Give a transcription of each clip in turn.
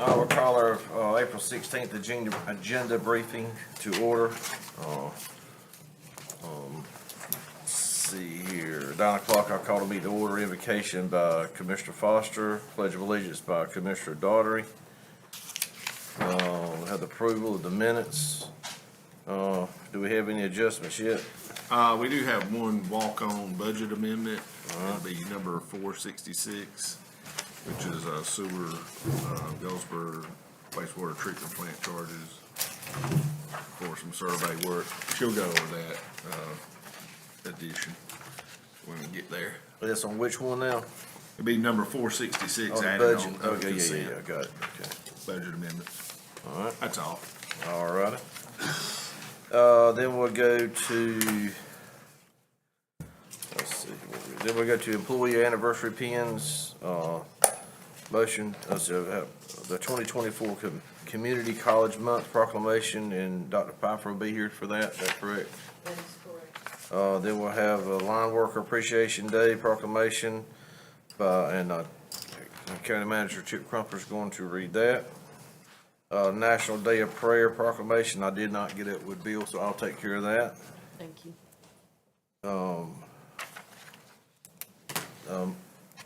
I will call our April 16th agenda briefing to order. Let's see here, 9 o'clock I'll call to meet the order. Invocation by Commissioner Foster, Pledge of Allegiance by Commissioner Daugherty. We have the approval of the minutes. Do we have any adjustments yet? We do have one walk-on budget amendment. It'll be number 466, which is sewer, Galesburg wastewater treatment plant charges for some survey work. She'll go over that, addition when we get there. That's on which one now? It'll be number 466 Oh, the added budget. on Okay, consent. yeah, I got it, okay. Budget amendment. All right. That's all. All righty. Then we'll go to, let's see, then we'll go to employee anniversary pins, motion, the 2024 Community College Month proclamation, and Dr. Piper will be here for that, is that correct? That is correct. Then we'll have a Line Worker Appreciation Day proclamation, and County Manager Chip Crumpler is going to read that. National Day of Prayer proclamation, I did not get it with Bill, so I'll take care of that. Thank you.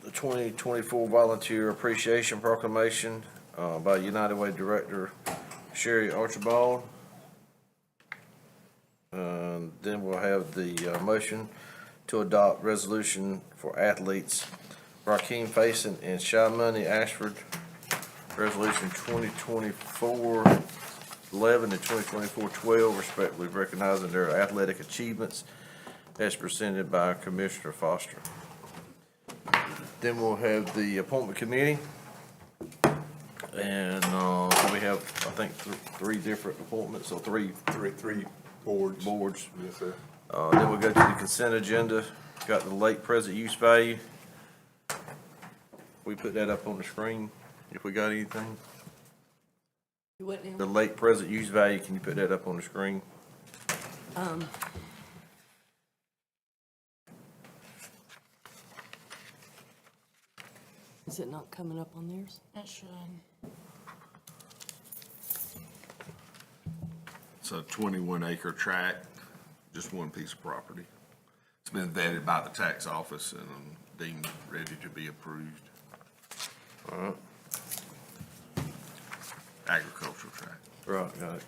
The 2024 Volunteer Appreciation Proclamation, by United Way Director Sherry Archibald. Then we'll have the, motion to adopt resolution for athletes Rakeem Faison and Shy Money Ashford. Resolution 2024-11 and 2024-12 respectively recognizing their athletic achievements as presented by Commissioner Foster. Then we'll have the appointment committee. And, so we have, I think, three different appointments, so three boards. Yes, sir. Then we'll go to the consent agenda. Got the late present use value. We put that up on the screen if we got anything. You what now? The late present use value, can you put that up on the screen? Is it not coming up on theirs? It should. It's a 21-acre tract, just one piece of property. It's been vetted by the tax office and deemed ready to be approved. All right. Agricultural tract. Right, got it.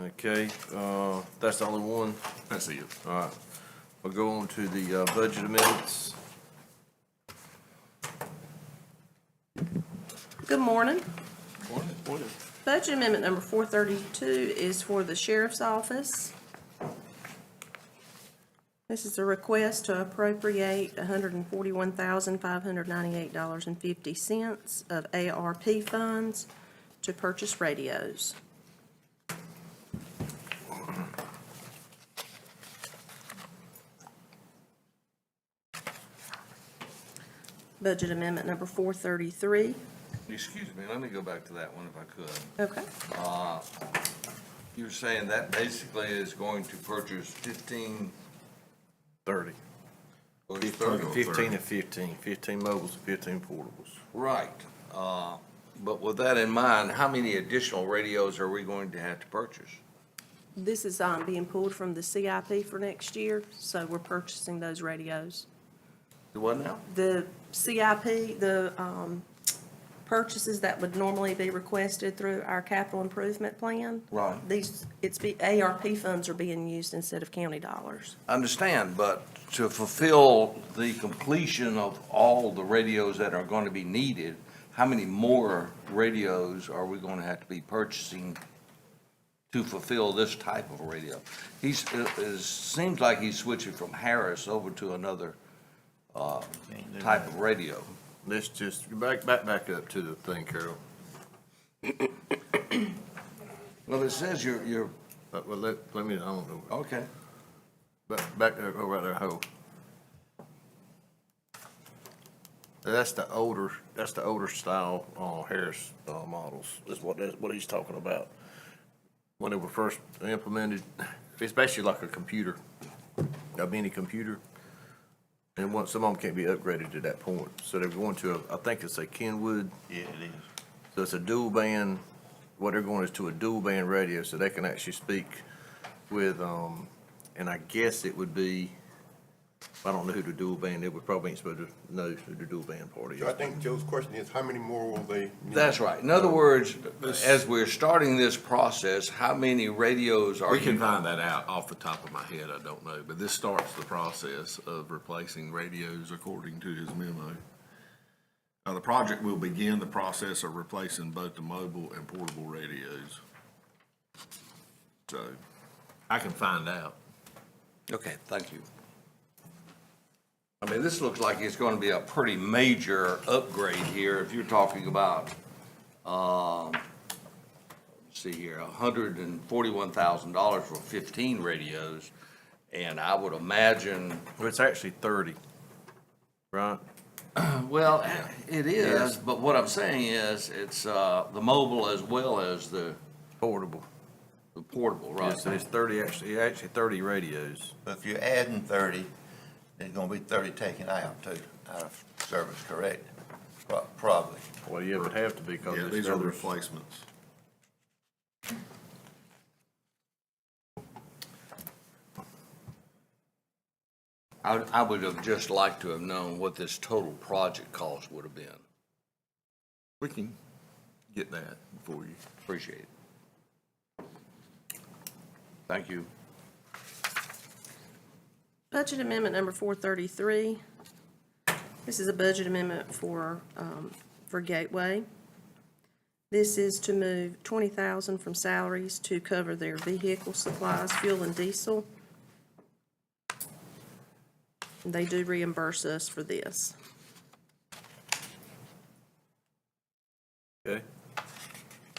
Okay, that's the only one. That's it. All right. We'll go on to the budget amendments. Good morning. Morning. Budget amendment number 432 is for the sheriff's office. This is a request to appropriate $141,598.50 of ARP funds to purchase radios. Budget amendment number 433. Excuse me, let me go back to that one if I could. Okay. You're saying that basically is going to purchase 15, 30. or 30? 15 and 15. 15 mobiles and 15 portables. Right. But with that in mind, how many additional radios are we going to have to purchase? This is being pulled from the CIP for next year, so we're purchasing those radios. Do what now? The CIP, the purchases that would normally be requested through our capital improvement plan. Right. ARP funds are being used instead of county dollars. I understand, but to fulfill the completion of all the radios that are going to be needed, how many more radios are we going to have to be purchasing to fulfill this type of radio? Seems like he's switching from Harris over to another type of radio. Let's just back up to the thing, Carol. Well, it says you're, Well, let me, I don't know. okay. Back there, go right there, hold. That's the older style, Harris, models, is what he's talking about. When they were first implemented, it's basically like a computer, a mini computer. And some of them can't be upgraded to that point. So they're going to, I think it's a Kenwood, Yeah, it is. so it's a dual band, what they're going is to a dual band radio, so they can actually speak with, and I guess it would be, I don't know who the dual band, it would probably ain't supposed to know who the dual band party So I is. think Joe's question is, how many more will they need? That's right. In other words, as we're starting this process, how many radios are We can you? find that out off the top of my head, I don't know, but this starts the process of replacing radios according to his memo. The project will begin the process of replacing both the mobile and portable radios. So, I can find out. Okay, thank you. I mean, this looks like it's gonna be a pretty major upgrade here, if you're talking about, let's see here, $141,000 for 15 radios, and I would imagine, Well, it's actually 30, right? well, it is, but what I'm saying is, it's, the mobile as well as the Portable. portable, right? So it's 30, actually 30 radios. But if you're adding 30, there's gonna be 30 taken out too, out of service, correct? Probably. Well, yeah, it would have to be because Yeah, it's these are others. replacements. I would have just liked to have known what this total project cost would have been. We can get that for you. Appreciate it. Thank you. Budget amendment number 433. This is a budget amendment for Gateway. This is to move $20,000 from salaries to cover their vehicle supplies, fuel and diesel. They do reimburse us for this. Okay,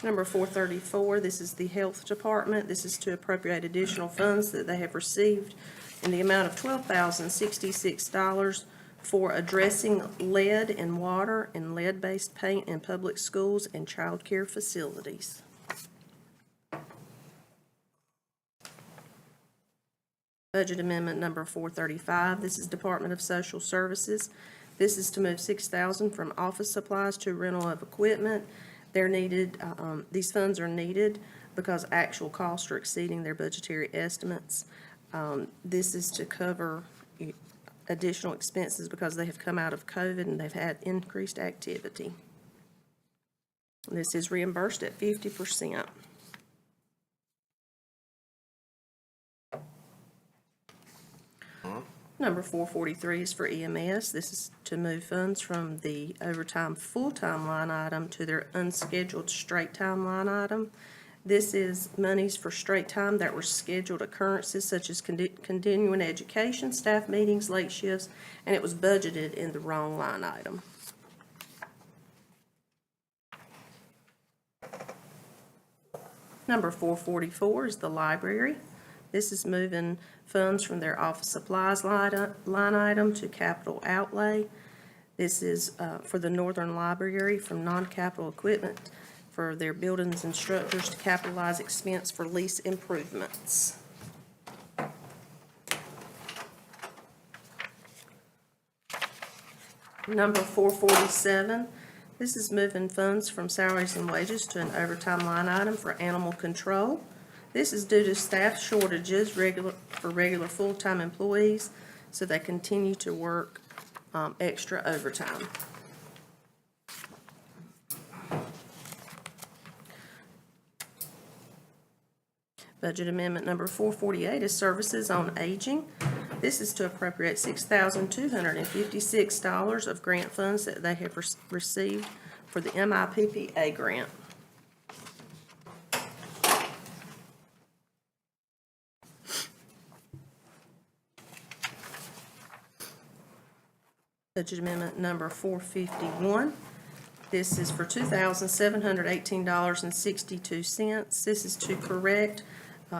Number 434, this is the Health Department. This is to appropriate additional funds that they have received in the amount of $12,066 for addressing lead in water and lead-based paint in public schools and child care facilities. Budget amendment number 435, this is Department of Social Services. This is to move $6,000 from office supplies to rental of equipment. They're needed, these funds are needed because actual costs are exceeding their budgetary estimates. This is to cover additional expenses because they have come out of COVID and they've had increased activity. This is reimbursed at 50%. Number 443 is for EMS. This is to move funds from the overtime full-time line item to their unscheduled straight-time line item. This is monies for straight time that were scheduled occurrences such as continuing education, staff meetings, late shifts, and it was budgeted in the wrong line item. Number 444 is the library. This is moving funds from their office supplies line item to capital outlay. This is for the Northern Library from non-capital equipment for their buildings and structures to capitalize expense for lease improvements. Number 447, this is moving funds from salaries and wages to an overtime line item for animal control. This is due to staff shortages for regular full-time employees, so they continue to work extra overtime. Budget amendment number 448 is services on aging. This is to appropriate $6,256 of grant funds that they have received for the MIPPA grant. Budget amendment number 451. This is for $2,718.62. This is to correct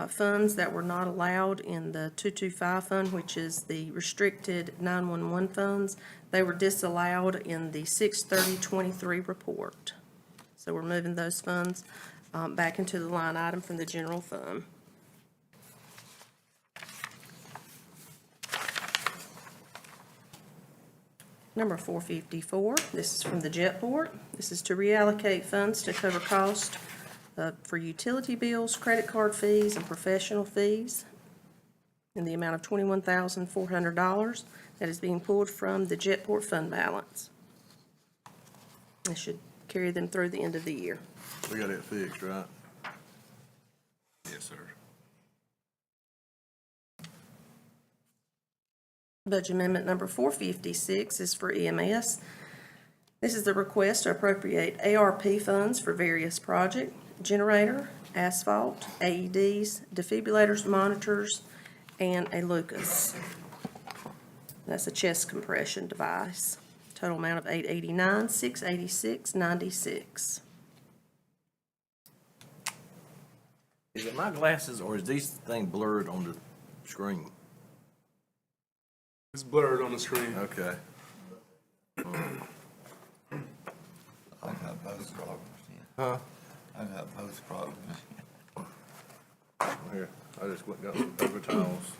funds that were not allowed in the 225 fund, which is the restricted 911 funds. They were disallowed in the 6/30/23 report. So we're moving those funds back into the line item from the general fund. Number 454, this is from the Jetport. This is to reallocate funds to cover cost for utility bills, credit card fees, and professional fees in the amount of $21,400 that is being pulled from the Jetport fund balance. This should carry them through the end of the year. We got it fixed, right? Yes, sir. Budget amendment number 456 is for EMS. This is the request to appropriate ARP funds for various projects: generator, asphalt, AEDs, defibrillators, monitors, and a Lucas. That's a chest compression device. Total amount of $889, $686.96. Is it my glasses or is these thing blurred on the screen? It's blurred on the screen. Okay. I got both problems, yeah. Huh? I got both problems. Here, I just went and got some paper towels.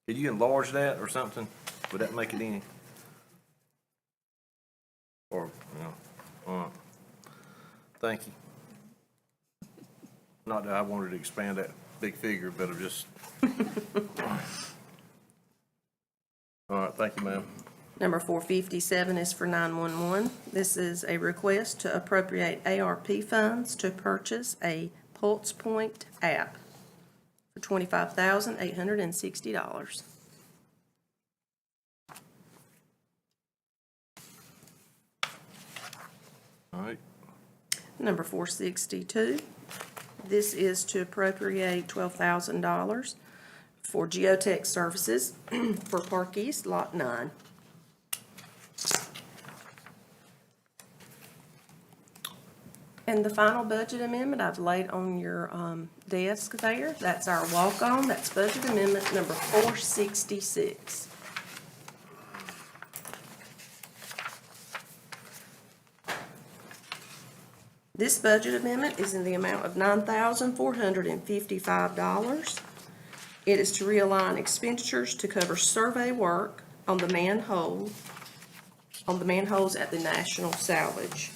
Could you enlarge that or something? Would that make it any? Or, thank you. Not that I wanted to expand that big figure, but I'm just. All right, thank you, ma'am. Number 457 is for 911. This is a request to appropriate ARP funds to purchase a Pulse Point app for $25,860. All right, Number 462, this is to appropriate $12,000 for geotech services for Park East Lot 9. And the final budget amendment I've laid on your desk there, that's our walk-on, that's budget amendment number 466. This budget amendment is in the amount of $9,455. It is to realign expenditures to cover survey work on the manholes at the National Salvage.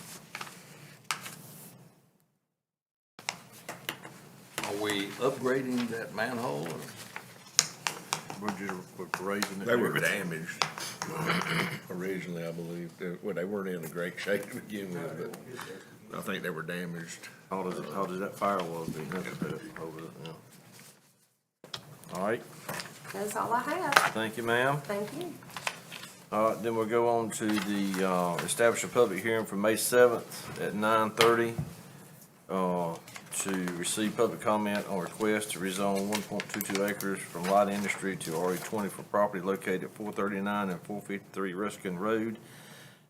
Are we upgrading that manhole? Or? we're raising it. They were here. damaged originally, I believe. They weren't in a great shape to begin with, but I think they were damaged. How does that firewall do? Over it, yeah. All right, That's all I have. thank you, ma'am. Thank you. All right, then we'll go on to the, establish a public hearing for May 7th at 9:30, to receive public comment on request to rezone 1.22 acres from light industry to RE20 for property located at 439 and 453 Ruskin Road,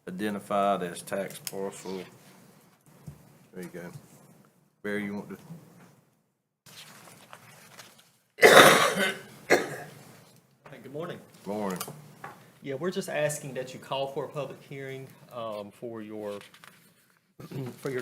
identified as tax parcel. There you go. Barry, you want to? Hey, good morning. Morning. Yeah, we're just asking that you call for a public hearing for your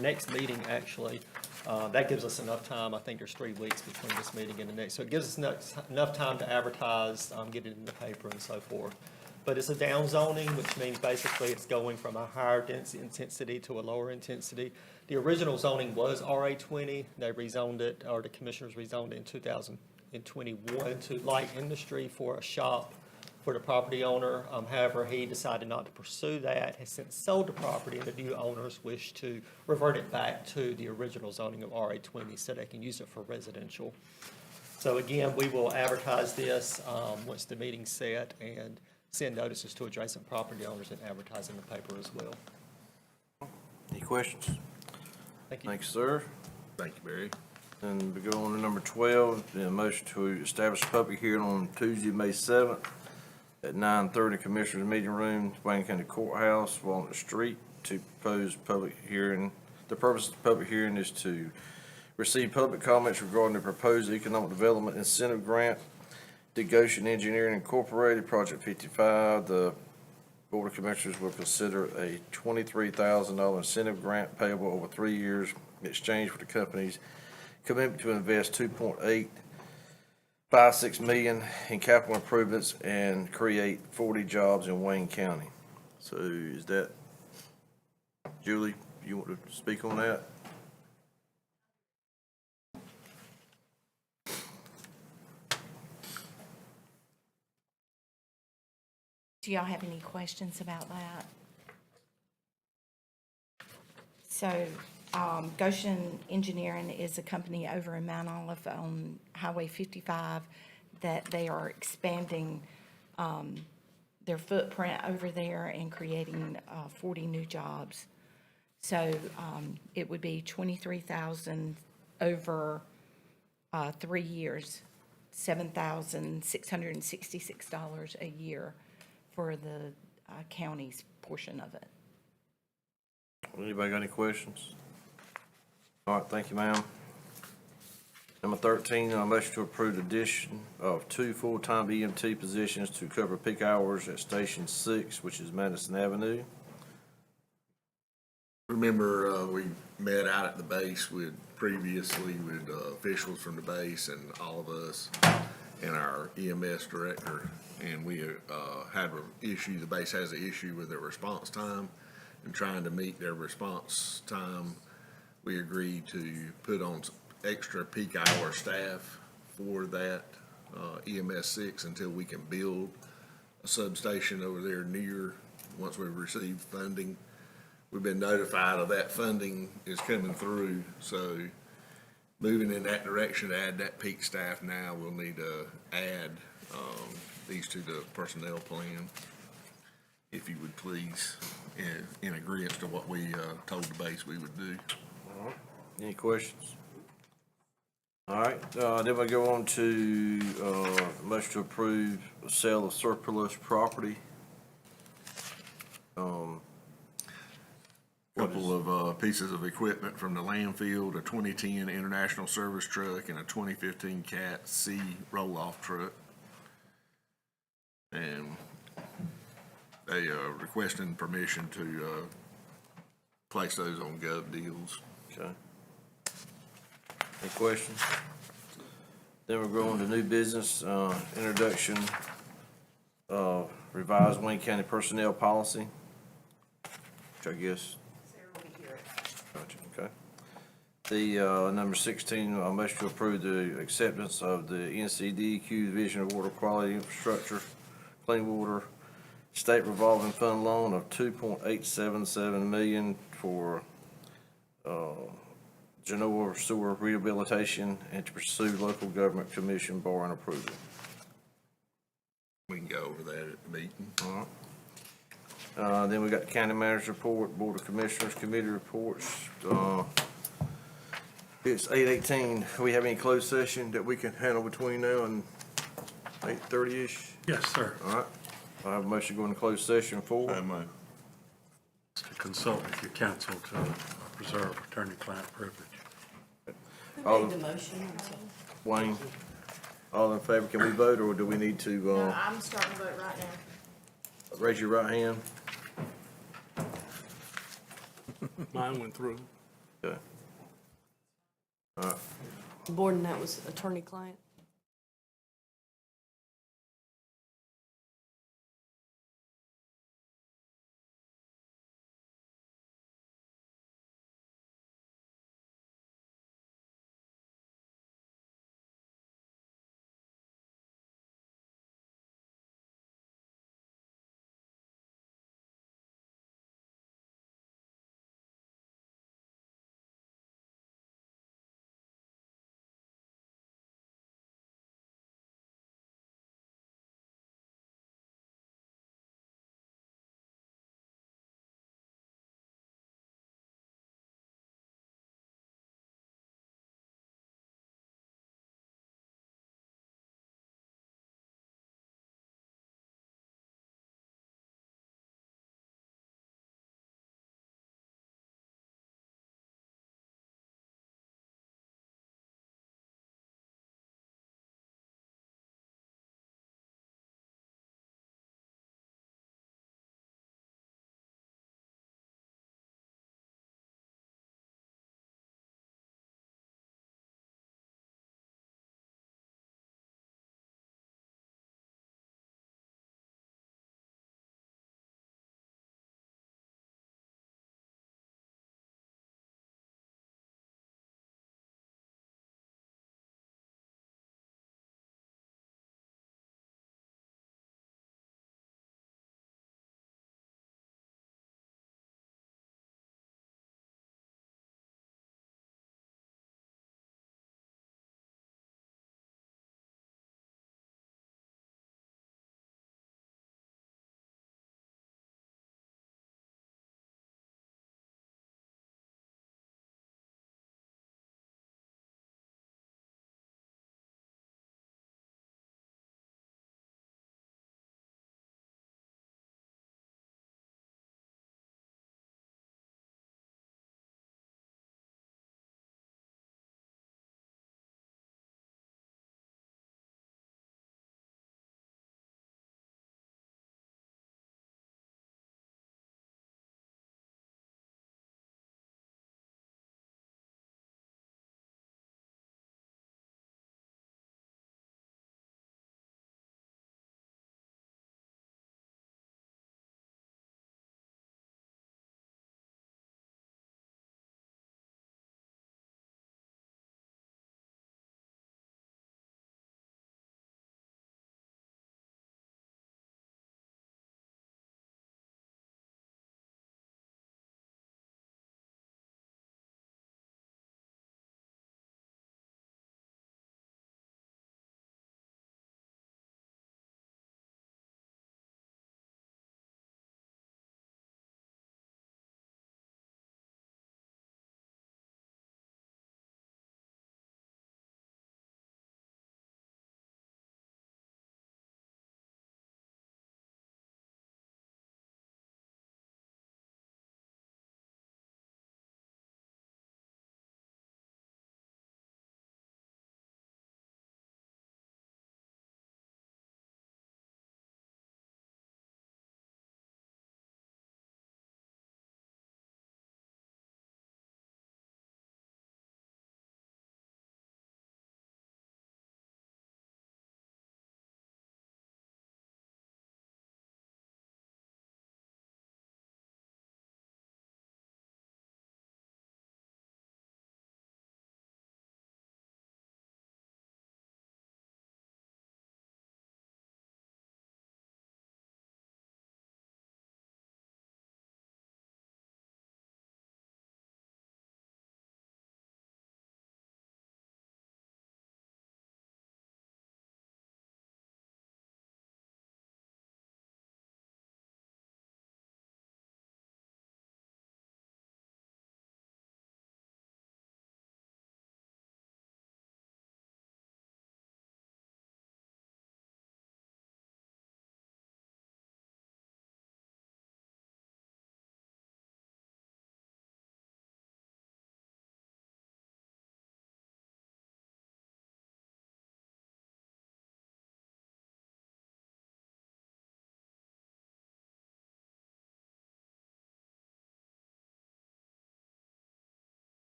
next meeting, actually. That gives us enough time. I think there's 3 weeks between this meeting and the next. So it gives us enough time to advertise, get it in the paper and so forth. But it's a downzoning, which means basically it's going from a higher intensity to a lower intensity. The original zoning was RA20. They rezoned it, or the commissioners rezoned it in 2021 to light industry for a shop for the property owner. However, he decided not to pursue that, has since sold the property, and the new owners wish to revert it back to the original zoning of RA20 so they can use it for residential. So again, we will advertise this once the meeting's set and send notices to adjacent property owners and advertise in the paper as well. Any questions? Thank you. Thanks, sir. Thank you, Barry. And we go on to number 12, the motion to establish a public hearing on Tuesday, May 7th at 9:30 Commissioners Meeting Room, Wayne County Courthouse, Walnut Street, to propose public hearing. The purpose of the public hearing is to receive public comments regarding the proposed economic development incentive grant to Goshen Engineering Incorporated, Project 55. The Board of Commissioners will consider a $23,000 incentive grant payable over 3 years in exchange for the company's commitment to invest $2.8 6 million in capital improvements and create 40 jobs in Wayne County. So is that, Julie, you want to speak on that? Do y'all have any questions about that? So, Goshen Engineering is a company over in Mount Olive on Highway 55 that they are expanding their footprint over there and creating 40 new jobs. So it would be 23,000 over 3 years, $7,666 a year for the county's portion of it. Anybody got any questions? All right, thank you, ma'am. Number 13, motion to approve the addition of 2 full-time EMT positions to cover peak hours at Station 6, which is Madison Avenue. Remember, we met out at the base previously with officials from the base and all of us and our EMS director, and we had an issue, the base has an issue with their response time, and trying to meet their response time, we agreed to put on some extra peak hour staff for that EMS 6 until we can build a substation over there near, once we receive funding. We've been notified of that funding is coming through, so moving in that direction to add that peak staff now, we'll need to add these to the personnel plan, if you would please, in agreement to what we told the base we would do. All right, any questions? All right, then we go on to motion to approve sale of surplus property. Couple of pieces of equipment from the landfill, a 2010 International Service Truck and a 2015 Cat C roll-off truck. And they requesting permission to place those on Gov Deals. Okay. Any questions? Then we're going to new business, introduction of revised Wayne County personnel policy, which I guess. Gotcha, okay. The, number 16, motion to approve the acceptance of the NCDEQ Division of Water Quality Infrastructure, Clean Water State Revolving Fund loan of $2.877 million for, Genoa Sewer Rehabilitation and to pursue local government commission borrowing approval. We can go over that at the meeting. All right. Then we got the county manager's report, board of commissioners committee reports. It's 8:18. Do we have any closed session that we can handle between now and 8:30-ish? Yes, sir. All right. I have a motion to go into closed session for. To consult with your counsel to preserve attorney-client privilege. All Who made in- the motion? I'm sorry. Wayne, all in favor, can we vote, or do we need to, No, I'm starting to vote right now. raise your right hand? Mine went through. Okay. More than that was attorney-client.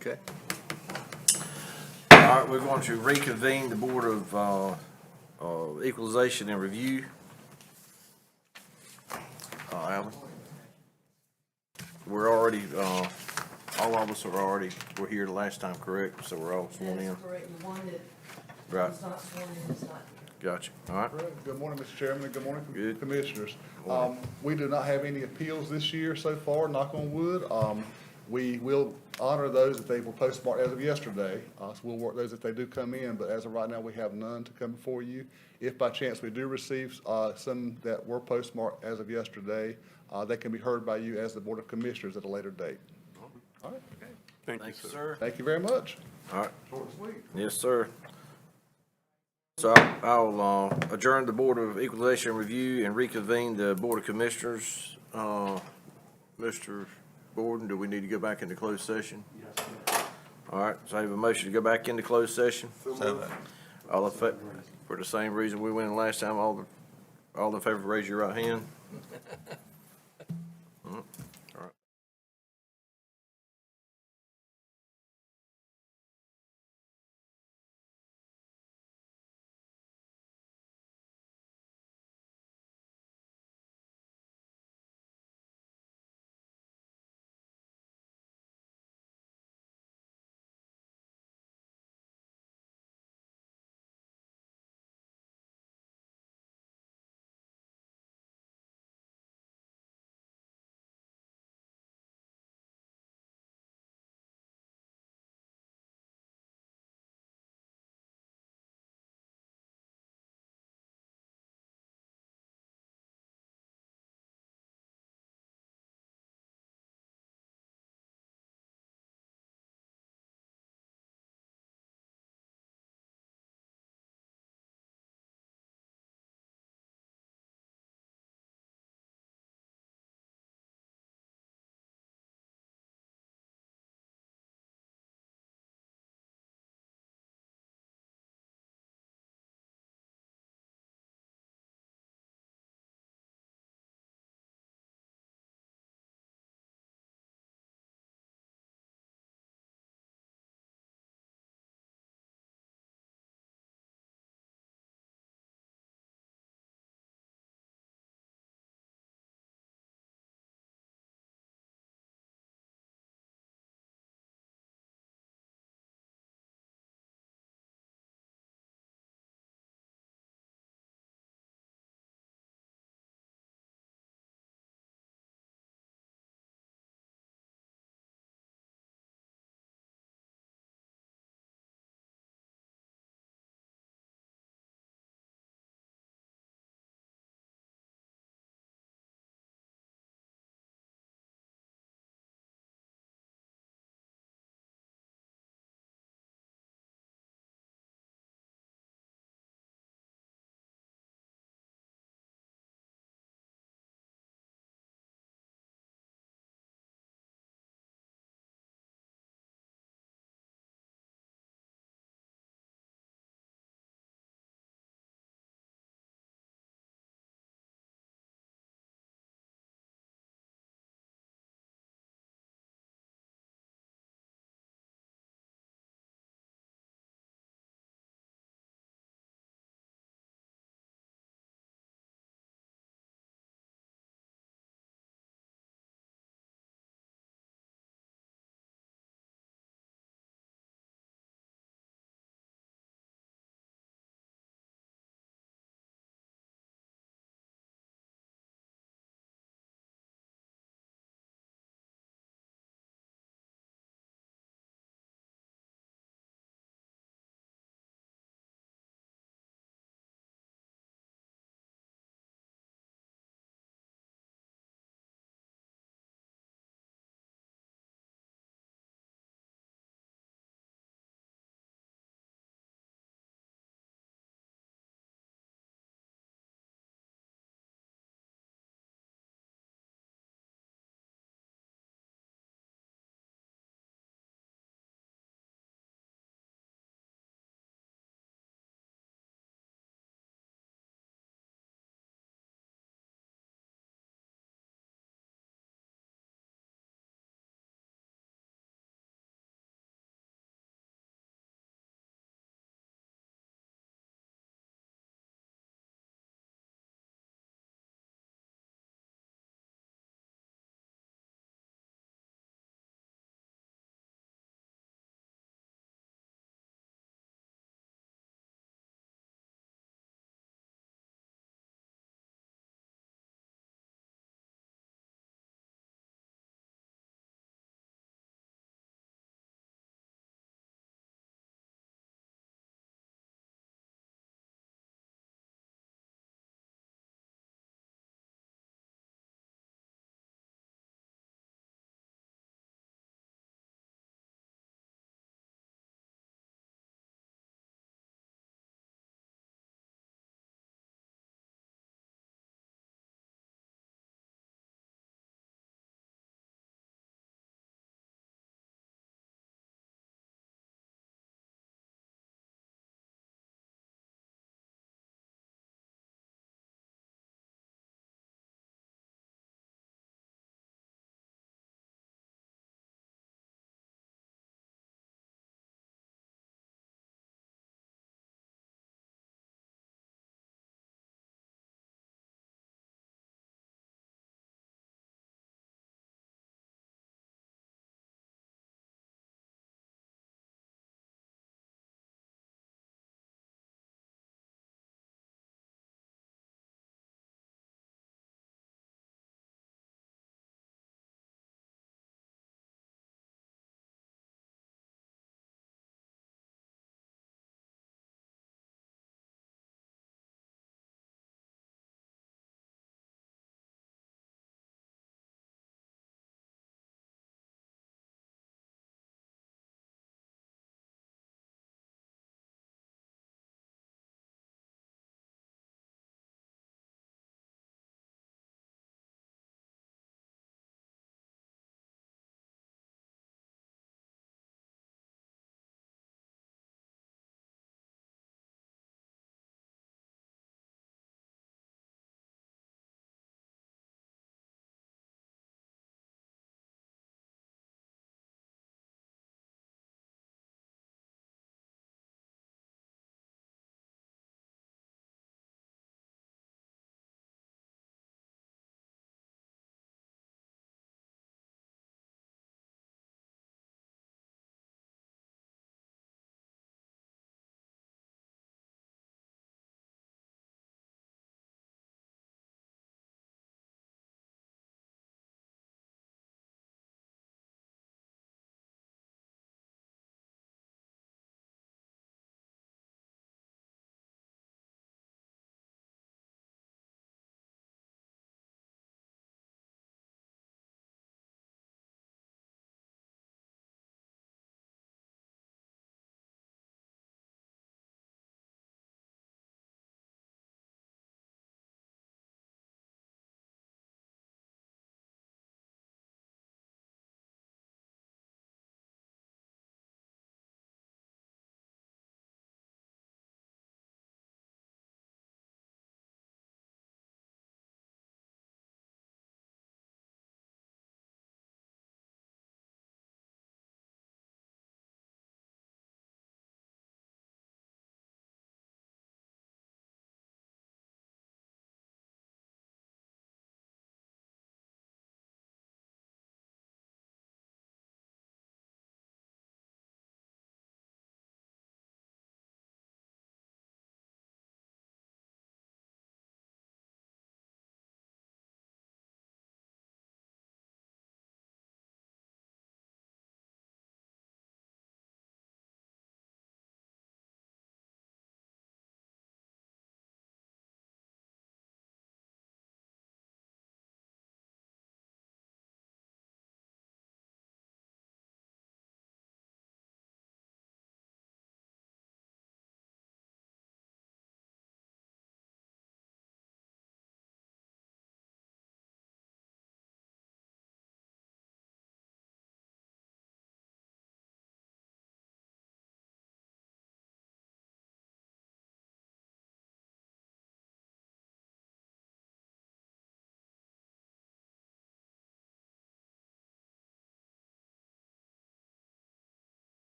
Okay. All right, we're going to reconvene the Board of Equalization and Review. Alan? We're already, all of us were here the last time, correct? So we're all sworn in? correct. The one that Right, not sworn in is not here. gotcha. All right, Good morning, Mr. Chairman, and good morning, Good. Commissioners. Morning. We do not have any appeals this year so far, knock on wood. We will honor those if they were postmarked as of yesterday. So we'll work those if they do come in, but as of right now, we have none to come before you. If by chance we do receive some that were postmarked as of yesterday, they can be heard by you as the Board of Commissioners at a later date. All right, Thank you, thank you, sir. sir. thank you very much. All right, Short and sweet. yes, sir. So I'll adjourn the Board of Equalization and Review and reconvene the Board of Commissioners. Mr. Borden, do we need to go back into closed session? Yes. All right, so I have a motion to go back into closed session. So, All in fa, for the same reason we went in last time, all in favor, raise your right hand.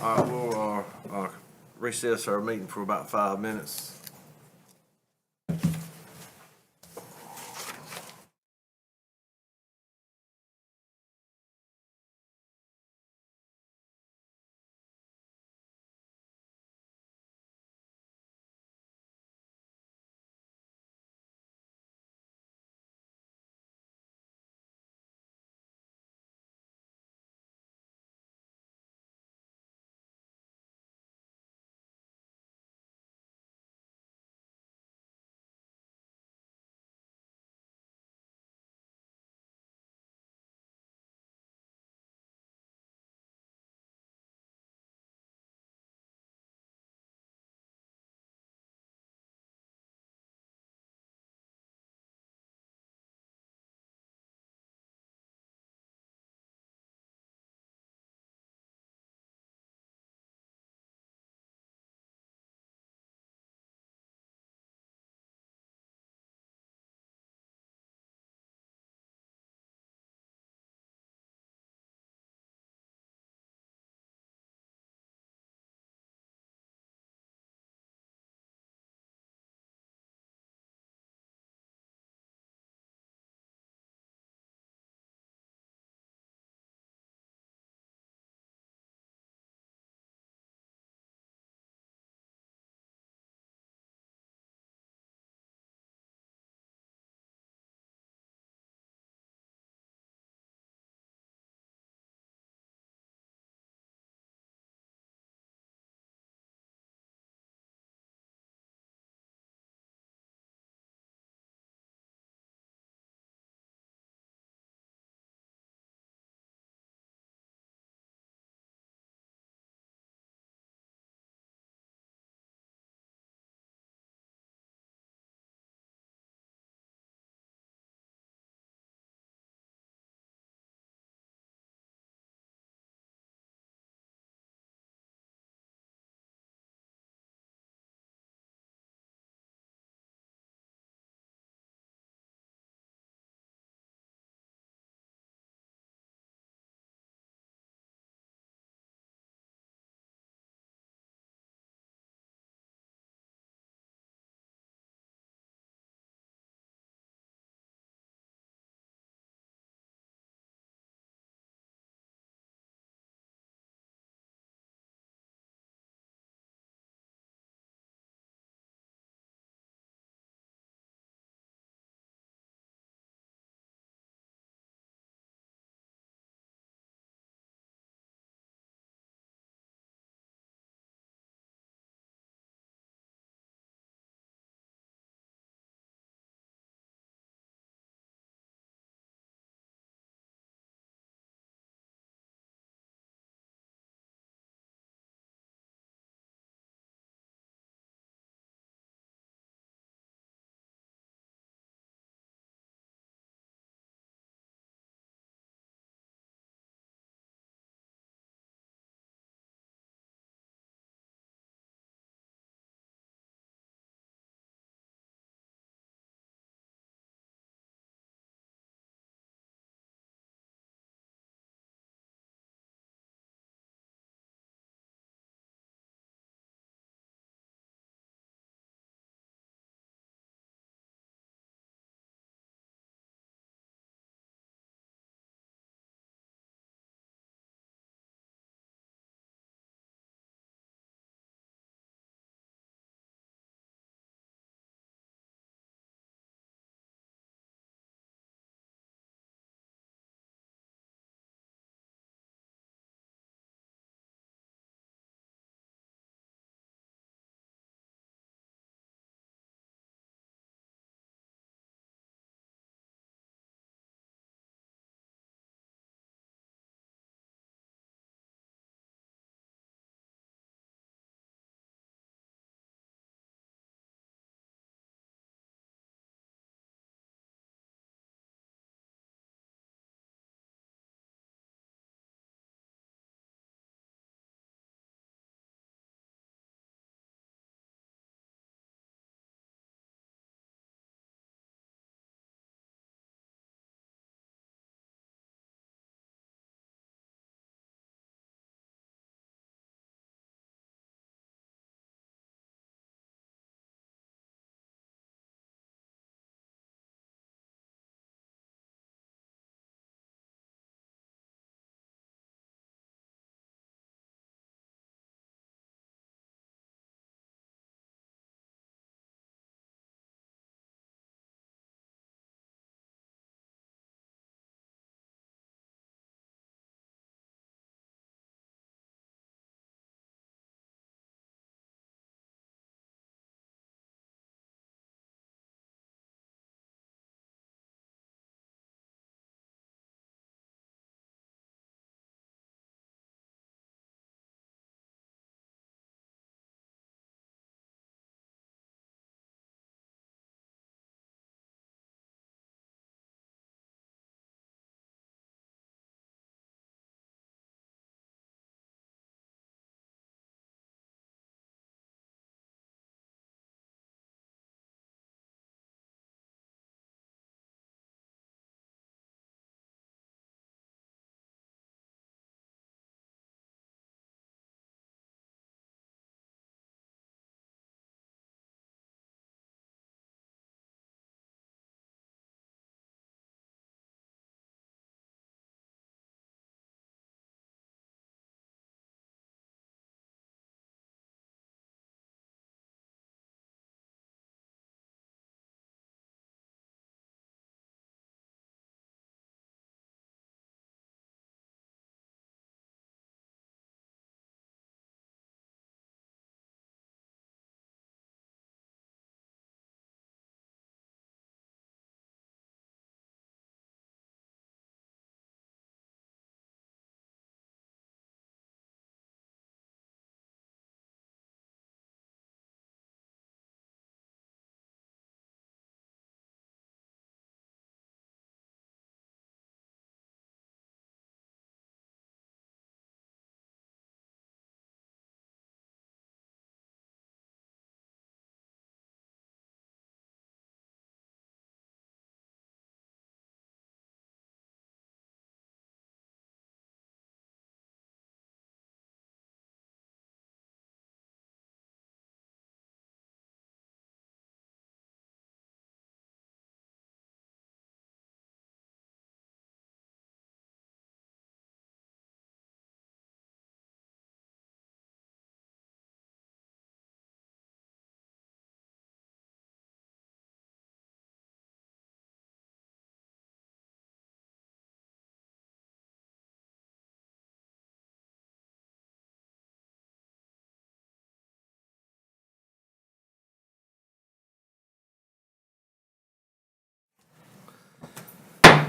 All right, we'll, recess our meeting for about 5 minutes.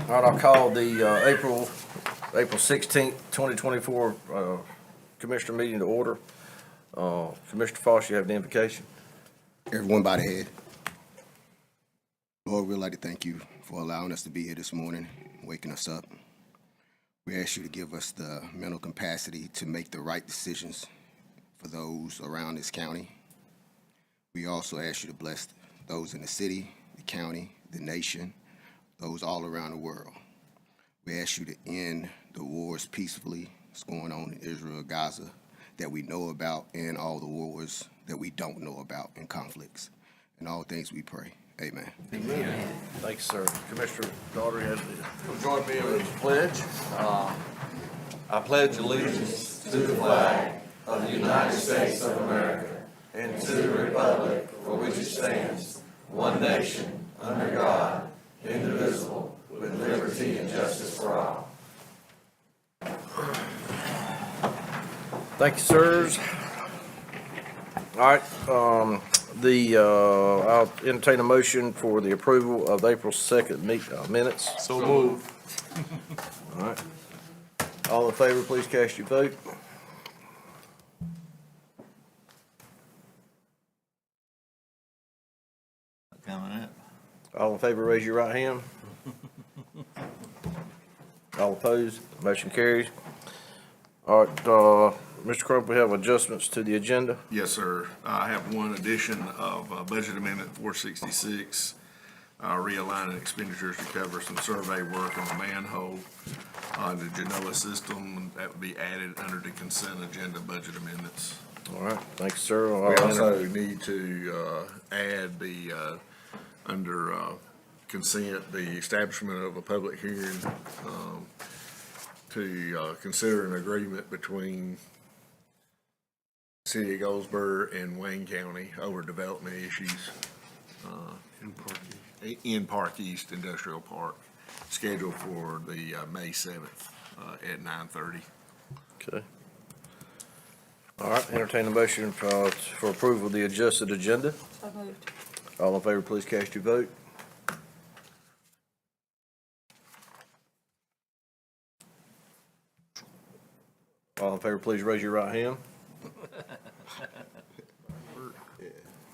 All right, I'll call the April 16th, 2024 Commissioner meeting to order. Commissioner Foster, you have the invocation? Everyone bow their head. Lord, we'd like to thank you for allowing us to be here this morning, waking us up. We ask you to give us the mental capacity to make the right decisions for those around this county. We also ask you to bless those in the city, the county, the nation, those all around the world. We ask you to end the wars peacefully that's going on in Israel, Gaza, that we know about, and all the wars that we don't know about and conflicts. In all things we pray. Amen. Thank you, sir. Commissioner Daugherty has the... Join me in the pledge. I pledge allegiance to the flag of the United States of America and to the republic for which it stands, one nation, under God, indivisible, with liberty and justice for all. Thank you, sirs. All right, I'll entertain a motion for the approval of April 2nd minutes. So move. All right. All in favor, please cast your vote. Coming up. All in favor, raise your right hand. All opposed, motion carries. All right, Mr. Crump, we have adjustments to the agenda. Yes, sir. I have one addition of Budget Amendment 466, realigning expenditures to cover some survey work on the manhole on the Genoa system. That would be added under the consent agenda budget amendments. All right, thanks, sir. We also need to add the, under consent, the establishment of a public hearing to consider an agreement between City of Goldsboro and Wayne County over development issues in Park East Industrial Park, scheduled for the May 7th at 9:30. Okay. All right, entertain a motion for approval of the adjusted agenda. So moved. All in favor, please cast your vote. All in favor, please raise your right hand.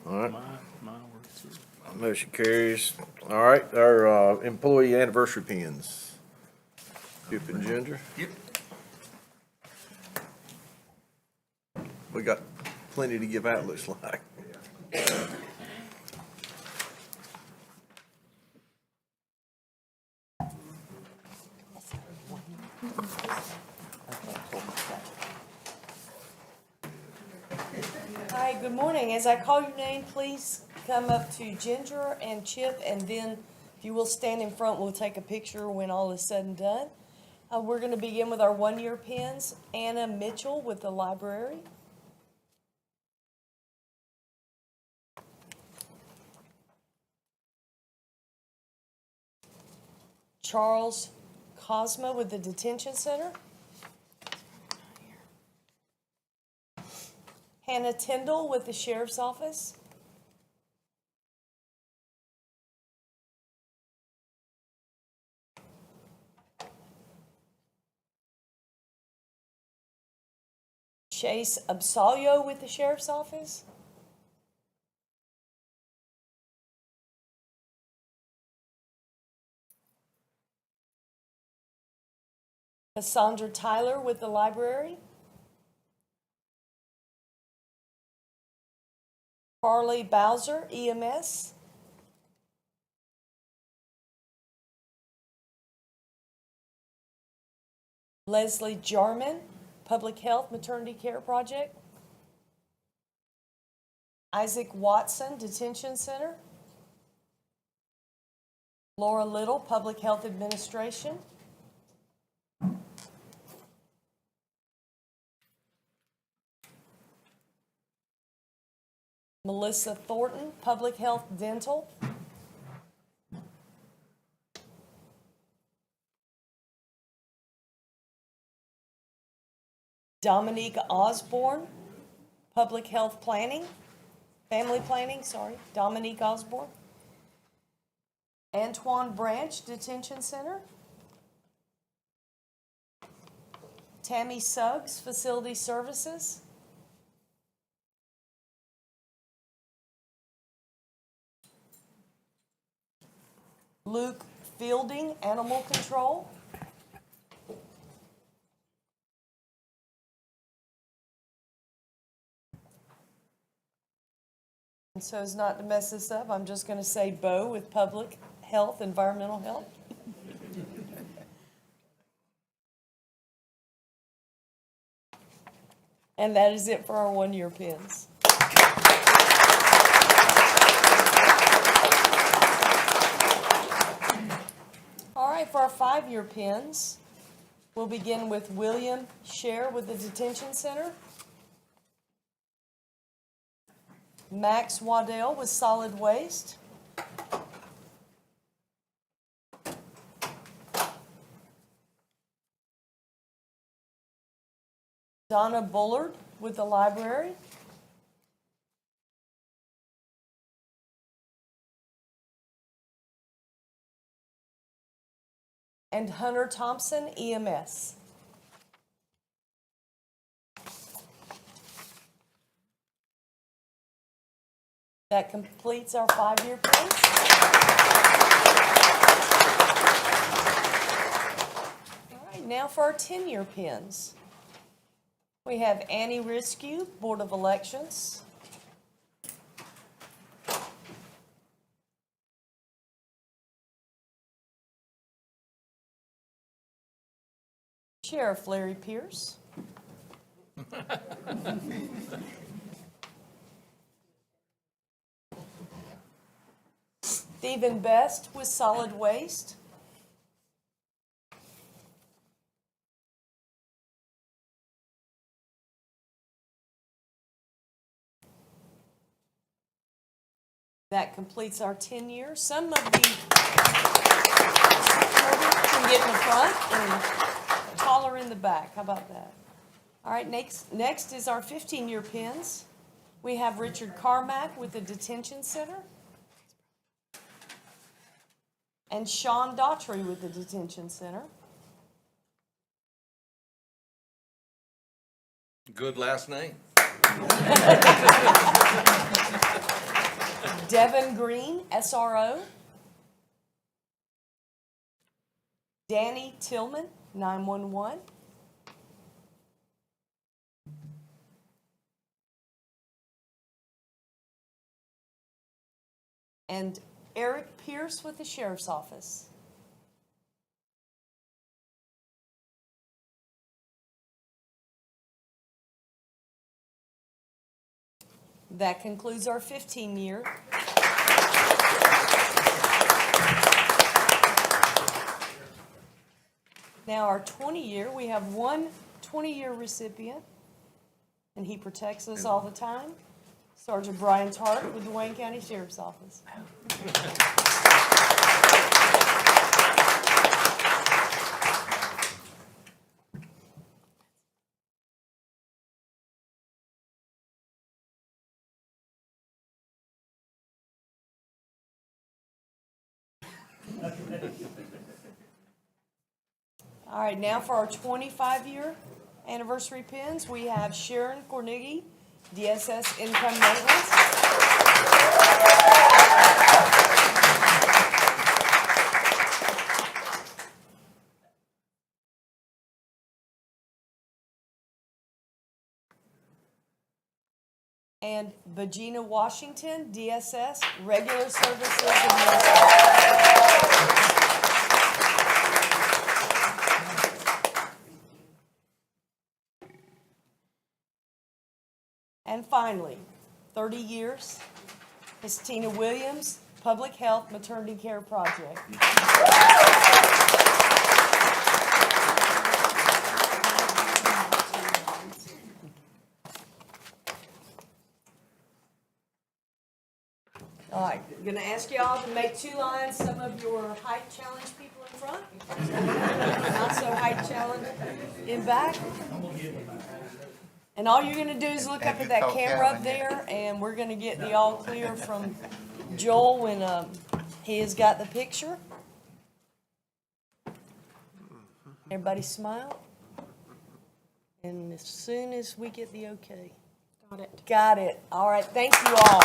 All right. Motion carries. All right, our employee anniversary pins. Skip and Ginger. Yep. We got plenty to give out, looks like. Hi, good morning. As I call your name, please come up to Ginger and Chip, and then if you will stand in front, we'll take a picture when all is said and done. We're going to begin with our one-year pins. Anna Mitchell with the library. Charles Cosma with the detention center. Hannah Tyndall with the sheriff's office. Chase Absalio with the sheriff's office. Cassandra Tyler with the library. Carly Bowser, EMS. Leslie Jarman, Public Health Maternity Care Project. Isaac Watson, Detention Center. Laura Little, Public Health Administration. Melissa Thornton, Public Health Dental. Dominique Osborne, Public Health Planning, Family Planning, sorry, Dominique Osborne. Antoine Branch, Detention Center. Tammy Suggs, Facility Services. Luke Fielding, Animal Control. And so as not to mess this up, I'm just gonna say Bo with Public Health, Environmental Health. And that is it for our one-year pins. All right, for our five-year pins, we'll begin with William Scher with the Detention Center. Max Waddell with Solid Waste. Donna Bullard with the library. And Hunter Thompson, EMS. That completes our five-year pins. All right, now for our 10-year pins. We have Annie Risku, Board of Elections. Sheriff Larry Pierce. Stephen Best with Solid Waste. That completes our 10 years. Some of the can get in the front and taller in the back. How about that? All right, next is our 15-year pins. We have Richard Carmack with the Detention Center. And Sean Daughtry with the Detention Center. Good last name. Devin Green, SRO. Danny Tillman, 911. And Eric Pierce with the Sheriff's Office. That concludes our 15-year. Now our 20-year, we have one 20-year recipient, and he protects us all the time. Sergeant Brian Tart with the Wayne County Sheriff's Office. All right, now for our 25-year anniversary pins, we have Sharon Cornigi, DSS Income Maintenance. And Virginia Washington, DSS Regular Services Administration. And finally, 30 years, is Tina Williams, Public Health Maternity Care Project. All right, I'm gonna ask y'all to make two lines, some of your height challenge people in front, not so height challenge in back. And all you're gonna do is look up at that camera up there, and we're gonna get the all clear from Joel when he has got the picture. Everybody smile. And as soon as we get the okay. Got it. Got it. All right, thank you all.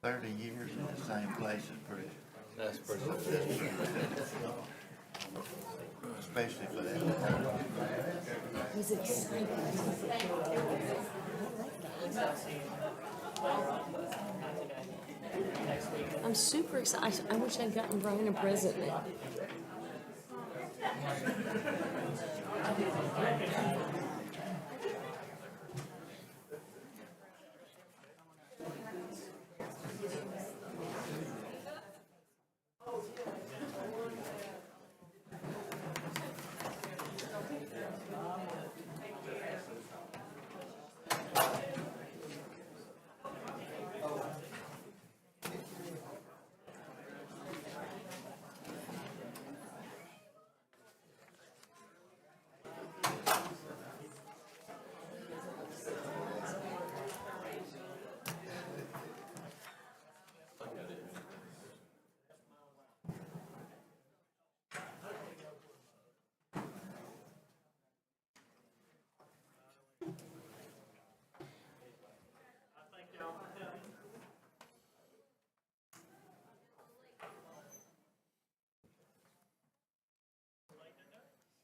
Thirty years in the same place is pretty. That's pretty Especially for that. Was exciting. I'm super excited. I wish I'd gotten Brian a present now.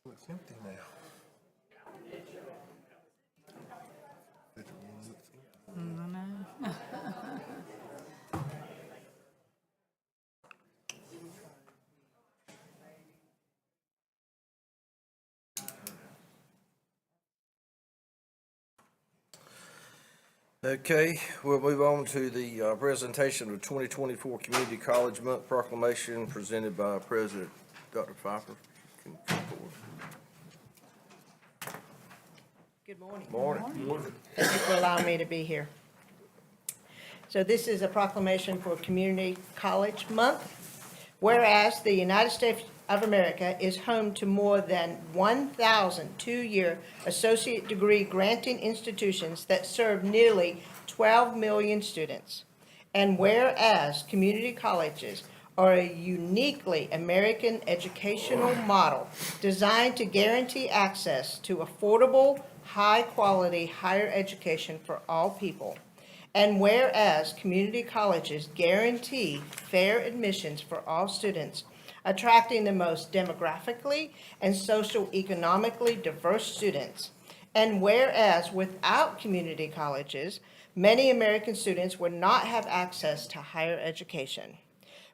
Looks empty now. Okay, we'll move on to the presentation of the 2024 Community College Month Proclamation presented by President Dr. Pfeiffer. Can you come forward? Good morning. Morning. Thank you for allowing me to be here. So this is a proclamation for Community College Month. Whereas the United States of America is home to more than 1,000 two-year associate degree granting institutions that serve nearly 12 million students. And whereas community colleges are a uniquely American educational model designed to guarantee access to affordable, high-quality higher education for all people. And whereas community colleges guarantee fair admissions for all students, attracting the most demographically and socio-economically diverse students. And whereas without community colleges, many American students would not have access to higher education.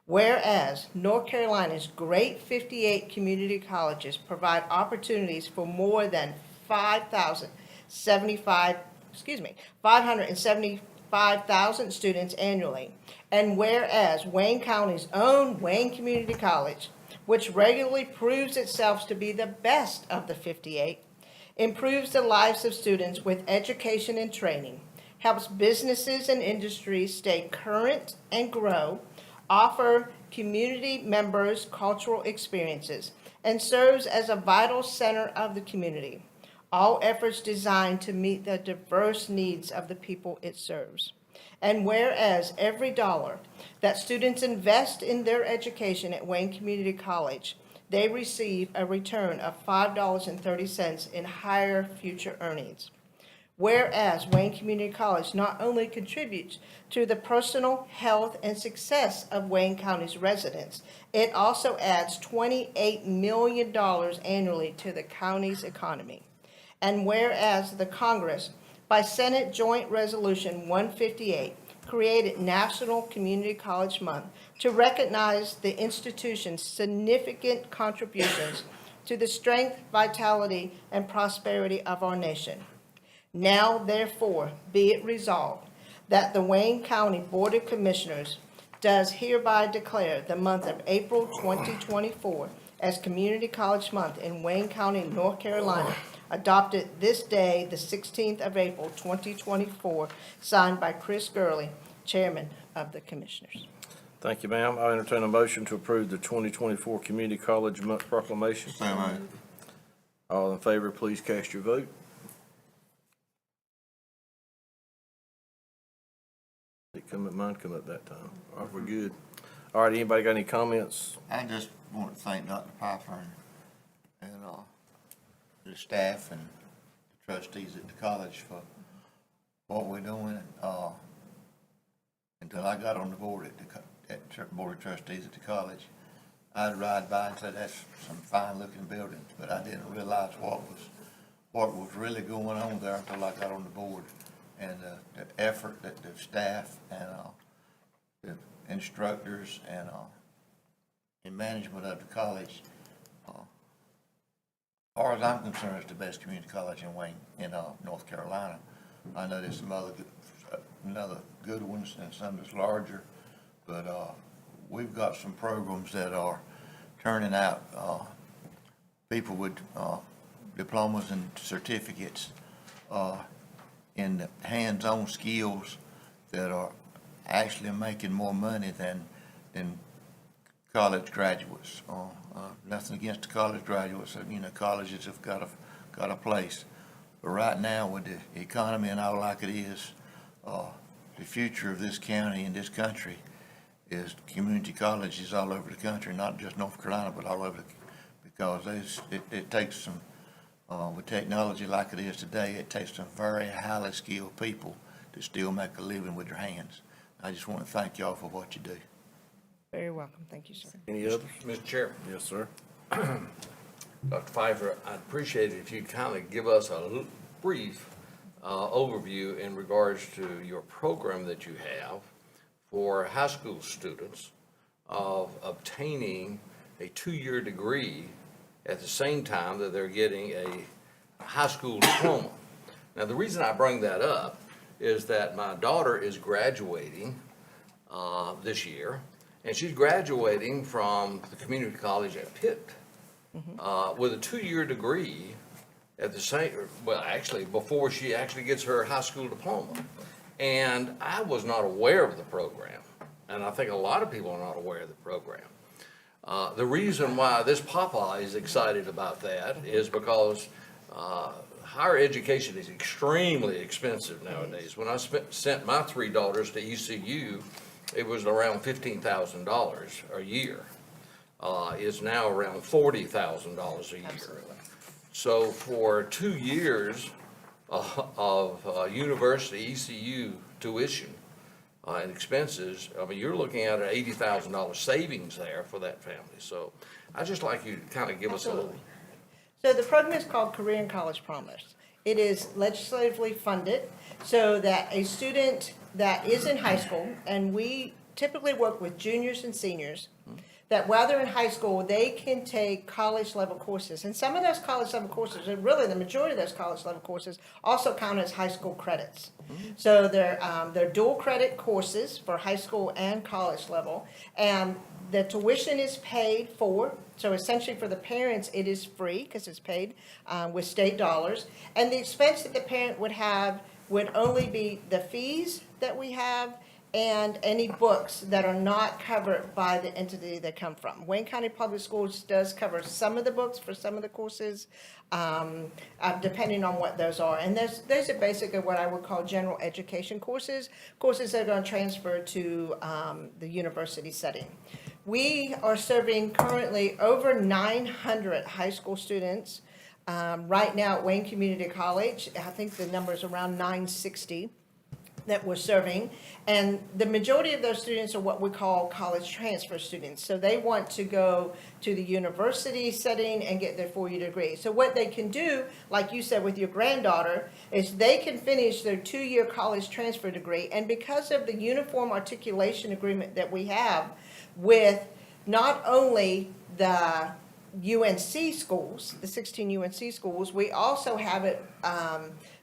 Whereas North Carolina's great 58 community colleges provide opportunities for more than 575,000 students annually. And whereas Wayne County's own Wayne Community College, which regularly proves itself to be the best of the 58, improves the lives of students with education and training, helps businesses and industries stay current and grow, offer community members cultural experiences, and serves as a vital center of the community. All efforts designed to meet the diverse needs of the people it serves. And whereas every dollar that students invest in their education at Wayne Community College, they receive a return of $5.30 in higher future earnings. Whereas Wayne Community College not only contributes to the personal health and success of Wayne County's residents, it also adds $28 million annually to the county's economy. And whereas the Congress, by Senate Joint Resolution 158, created National Community College Month to recognize the institution's significant contributions to the strength, vitality, and prosperity of our nation. Now, therefore, be it resolved that the Wayne County Board of Commissioners does hereby declare the month of April 2024 as Community College Month in Wayne County, North Carolina, adopted this day, the 16th of April, 2024, signed by Chris Gurley, Chairman of the Commissioners. Thank you, ma'am. I entertain a motion to approve the 2024 Community College Month Proclamation. So moved. All in favor, please cast your vote. Mine come up that time. All right, we're good. All right, anybody got any comments? I just want to thank Dr. Piper and the staff and the trustees at the college for what we're doing. Until I got on the board at Board of Trustees at the college, I'd ride by and say, that's some fine looking buildings, but I didn't realize what was really going on there until I got on the board. And the effort that the staff and the instructors and management of the college, as far as I'm concerned, it's the best community college in Wayne, North Carolina. I know there's some another good ones and some that's larger, but we've got some programs that are turning out people with diplomas and certificates in the hands-on skills that are actually making more money than college graduates. Nothing against the college graduates, colleges have got a place. But right now, with the economy and all like it is, the future of this county and this country is community colleges all over the country, not just North Carolina, but all over, because it takes some, with technology like it is today, it takes some very highly skilled people to still make a living with their hands. I just want to thank y'all for what you do. Very welcome. Thank you, sir. Any others? Mr. Chairman. Yes, sir. Dr. Pfeiffer, I'd appreciate it if you'd kind of give us a brief overview in regards to your program that you have for high school students of obtaining a 2-year degree at the same time that they're getting a high school diploma. Now, the reason I bring that up is that my daughter is graduating this year, and she's graduating from the community college at Pitt with a 2-year degree at the same, well, actually, before she actually gets her high school diploma. And I was not aware of the program, and I think a lot of people are not aware of the program. The reason why this papa is excited about that is because higher education is extremely expensive nowadays. When I sent my 3 daughters to ECU, it was around $15,000 a year. It's now around $40,000 a year. Absolutely. So for 2 years of university ECU tuition and expenses, I mean, you're looking at an $80,000 savings there for that family. So I'd just like you to kind of give us a little. So the program is called Career and College Promise. It is legislatively funded so that a student that is in high school, and we typically work with juniors and seniors, that while they're in high school, they can take college-level courses. And some of those college-level courses, and really the majority of those college-level courses, also count as high school credits. So they're dual credit courses for high school and college level. And the tuition is paid for. So essentially for the parents, it is free because it's paid with state dollars. And the expense that the parent would have would only be the fees that we have and any books that are not covered by the entity they come from. Wayne County Public Schools does cover some of the books for some of the courses, depending on what those are. And those are basically what I would call general education courses that are going to transfer to the university setting. We are serving currently over 900 high school students. Right now at Wayne Community College, I think the number is around 960. That we're serving, and the majority of those students are what we call college transfer students. So they want to go to the university setting and get their 4-year degree. So what they can do, like you said with your granddaughter, is they can finish their 2-year college transfer degree, and because of the uniform articulation agreement that we have with not only the UNC schools, the 16 UNC schools, we also have it,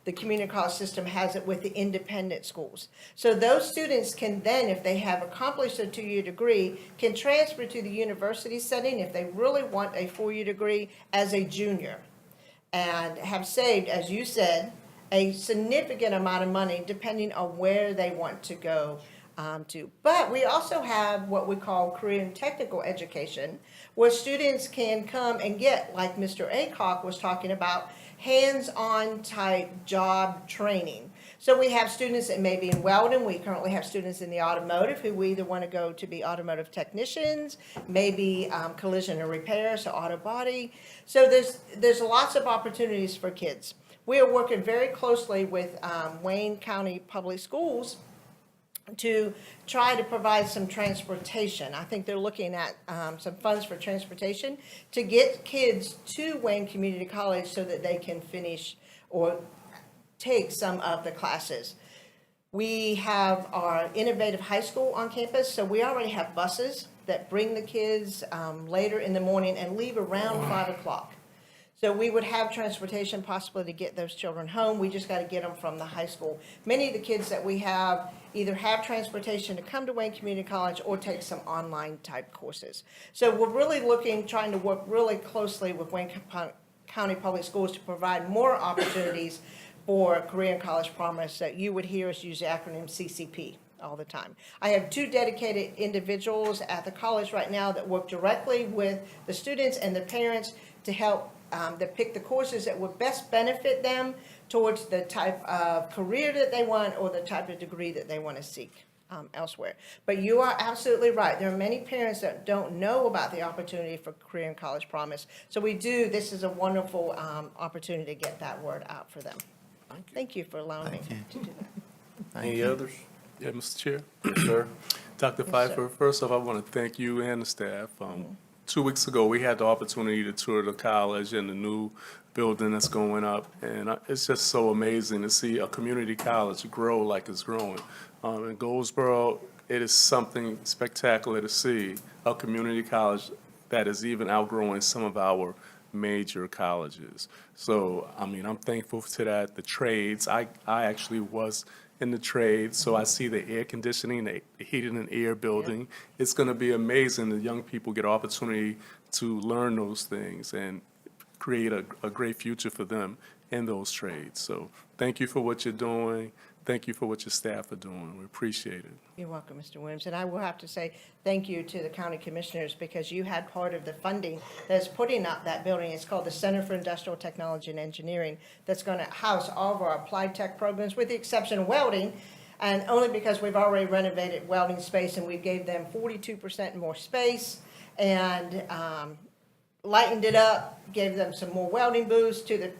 the community college system has it with the independent schools. So those students can then, if they have accomplished a 2-year degree, can transfer to the university setting if they really want a 4-year degree as a junior and have saved, as you said, a significant amount of money depending on where they want to go to. But we also have what we call career and technical education, where students can come and get, like Mr. Aycock was talking about, hands-on type job training. So we have students that may be in welding. We currently have students in the automotive who we either want to go to be automotive technicians, maybe collision and repair, so auto body. So there's lots of opportunities for kids. We are working very closely with Wayne County Public Schools to try to provide some transportation. I think they're looking at some funds for transportation to get kids to Wayne Community College so that they can finish or take some of the classes. We have our innovative high school on campus, so we already have buses that bring the kids later in the morning and leave around 5 o'clock. So we would have transportation possibly to get those children home. We just got to get them from the high school. Many of the kids that we have either have transportation to come to Wayne Community College or take some online type courses. So we're really trying to work really closely with Wayne County Public Schools to provide more opportunities for Career and College Promise that you would hear us use the acronym CCP all the time. I have 2 dedicated individuals at the college right now that work directly with the students and their parents to help that pick the courses that would best benefit them towards the type of career that they want or the type of degree that they want to seek elsewhere. But you are absolutely right. There are many parents that don't know about the opportunity for Career and College Promise. So this is a wonderful opportunity to get that word out for them. Thank you for allowing me to do that. Any others? Yeah, Mr. Chair. Sir? Dr. Pfeiffer, first off, I want to thank you and the staff. 2 weeks ago, we had the opportunity to tour the college and the new building that's going up, and it's just so amazing to see a community college grow like it's growing. In Goldsboro, it is something spectacular to see, a community college that is even outgrowing some of our major colleges. So, I mean, I'm thankful to that. The trades, I actually was in the trade, so I see the air conditioning, the heating and air building. It's going to be amazing that young people get opportunity to learn those things and create a great future for them in those trades. So thank you for what you're doing. Thank you for what your staff are doing. We appreciate it. You're welcome, Mr. Williams. And I will have to say thank you to the county commissioners because you had part of the funding that's putting up that building. It's called the Center for Industrial Technology and Engineering that's going to house all of our applied tech programs with the exception of welding. And only because we've already renovated welding space and we gave them 42% more space and lightened it up, gave them some more welding booths to the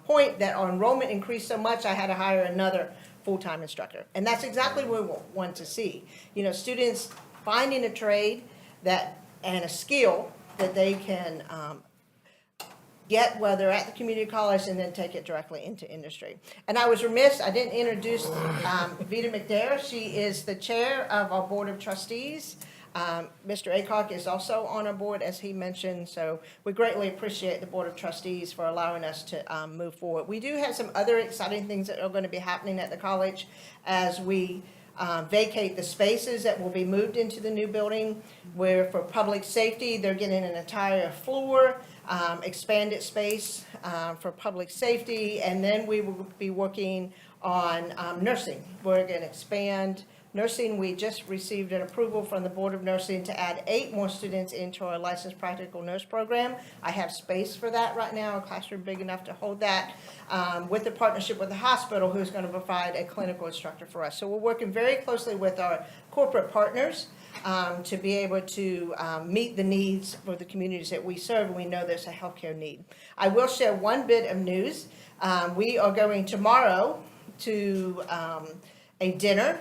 point that our enrollment increased so much, I had to hire another full-time instructor. And that's exactly what we want to see. You know, students finding a trade and a skill that they can get while they're at the community college and then take it directly into industry. And I was remiss, I didn't introduce Vita McDare. She is the chair of our Board of Trustees. Mr. Aycock is also on our board, as he mentioned, so we greatly appreciate the Board of Trustees for allowing us to move forward. We do have some other exciting things that are going to be happening at the college as we vacate the spaces that will be moved into the new building, where for public safety, they're getting an entire floor, expanded space for public safety, and then we will be working on nursing. We're going to expand nursing. We just received an approval from the Board of Nursing to add 8 more students into our licensed practical nurse program. I have space for that right now, a classroom big enough to hold that, with the partnership with the hospital who's going to provide a clinical instructor for us. So we're working very closely with our corporate partners to be able to meet the needs for the communities that we serve, and we know there's a healthcare need. I will share one bit of news. We are going tomorrow to a dinner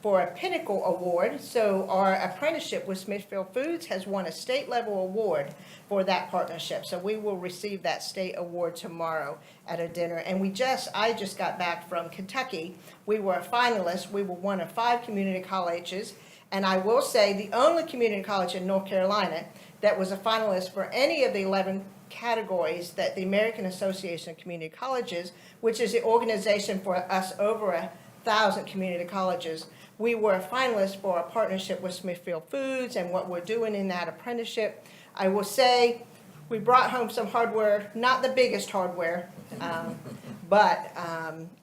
for a Pinnacle Award. So our apprenticeship with Smithfield Foods has won a state level award for that partnership. So we will receive that state award tomorrow at a dinner. And I just got back from Kentucky. We were a finalist. We were one of 5 community colleges. And I will say the only community college in North Carolina that was a finalist for any of the 11 categories that the American Association of Community Colleges, which is the organization for us over 1,000 community colleges. We were a finalist for a partnership with Smithfield Foods and what we're doing in that apprenticeship. I will say we brought home some hardware, not the biggest hardware, But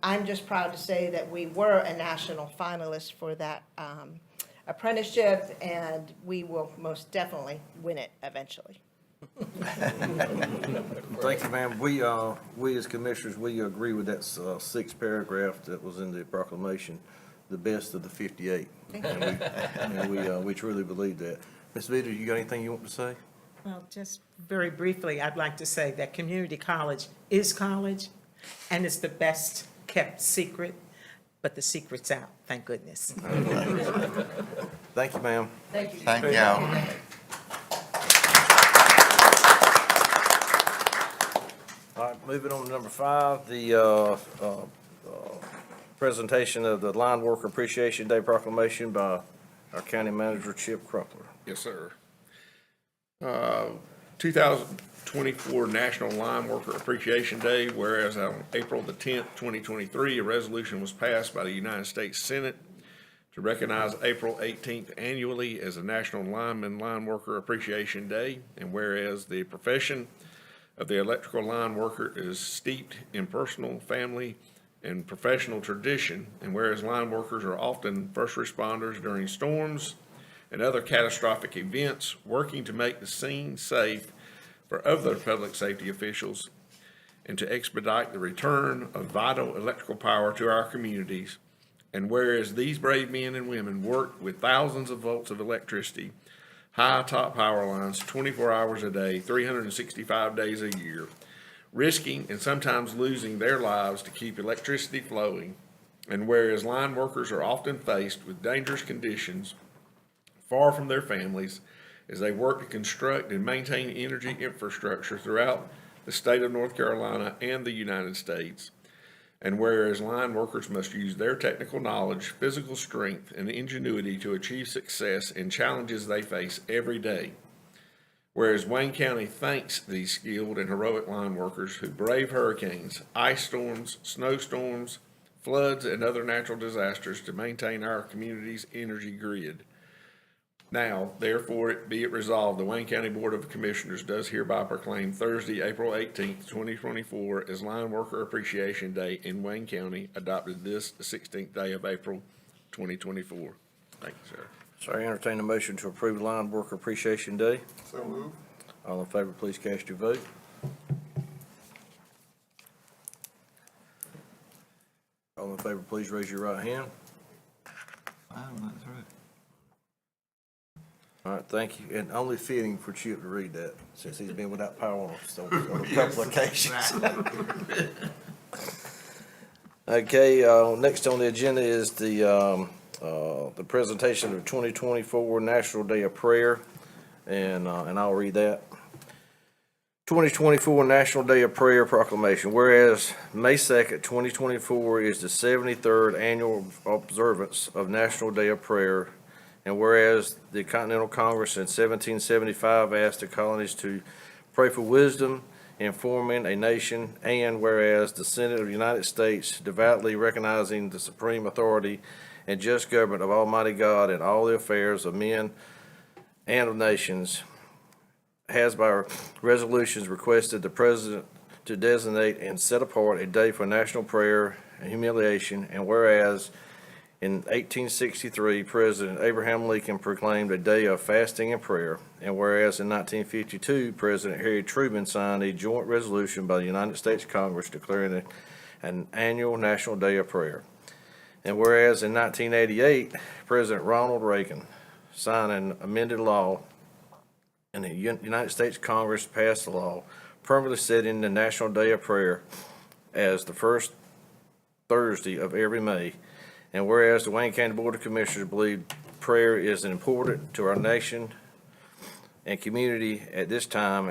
I'm just proud to say that we were a national finalist for that apprenticeship, and we will most definitely win it eventually. Thank you, ma'am. We as commissioners, we agree with that sixth paragraph that was in the proclamation, the best of the 58. And we truly believe that. Ms. Vita, you got anything you want to say? Well, just very briefly, I'd like to say that community college is college, and it's the best kept secret, but the secret's out, thank goodness. Thank you, ma'am. Thank you. Thank y'all. All right, moving on to number 5, the presentation of the Line Worker Appreciation Day proclamation by our county manager, Chip Crumpler. Yes, sir. 2024 National Line Worker Appreciation Day, whereas on April the 10th, 2023, a resolution was passed by the United States Senate to recognize April 18th annually as a National Lineman Line Worker Appreciation Day, and whereas the profession of the electrical line worker is steeped in personal, family, and professional tradition, and whereas line workers are often first responders during storms and other catastrophic events, working to make the scene safe for other public safety officials and to expedite the return of vital electrical power to our communities. And whereas these brave men and women work with thousands of volts of electricity, high top power lines, 24 hours a day, 365 days a year, risking and sometimes losing their lives to keep electricity flowing. And whereas line workers are often faced with dangerous conditions far from their families as they work to construct and maintain energy infrastructure throughout the state of North Carolina and the United States. And whereas line workers must use their technical knowledge, physical strength, and ingenuity to achieve success in challenges they face every day. Whereas Wayne County thanks these skilled and heroic line workers who brave hurricanes, ice storms, snowstorms, floods, and other natural disasters to maintain our community's energy grid. Now, therefore, be it resolved, the Wayne County Board of Commissioners does hereby proclaim Thursday, April 18th, 2024 as Line Worker Appreciation Day in Wayne County, adopted this the 16th day of April, 2024. Thank you, sir. So I entertain a motion to approve Line Worker Appreciation Day. So move. All in favor, please cast your vote. All in favor, please raise your right hand. All right, thank you. And only fitting for Chip to read that, since he's been without power on a couple of occasions. Okay, next on the agenda is the presentation of 2024 National Day of Prayer, and I'll read that. 2024 National Day of Prayer Proclamation. Whereas May 2nd, 2024 is the 73rd annual observance of National Day of Prayer, and whereas the Continental Congress in 1775 asked the colonies to pray for wisdom in forming a nation, and whereas the Senate of the United States, devoutly recognizing the supreme authority and just government of Almighty God in all the affairs of men and of nations, has by resolutions requested the President to designate and set apart a day for national prayer and humiliation, and whereas in 1863, President Abraham Lincoln proclaimed a day of fasting and prayer, and whereas in 1952, President Harry Truman signed a joint resolution by the United States Congress declaring an annual National Day of Prayer, and whereas in 1988, President Ronald Reagan signed an amended law, and the United States Congress passed a law permanently setting the National Day of Prayer as the first Thursday of every May. And whereas the Wayne County Board of Commissioners believe prayer is important to our nation and community at this time,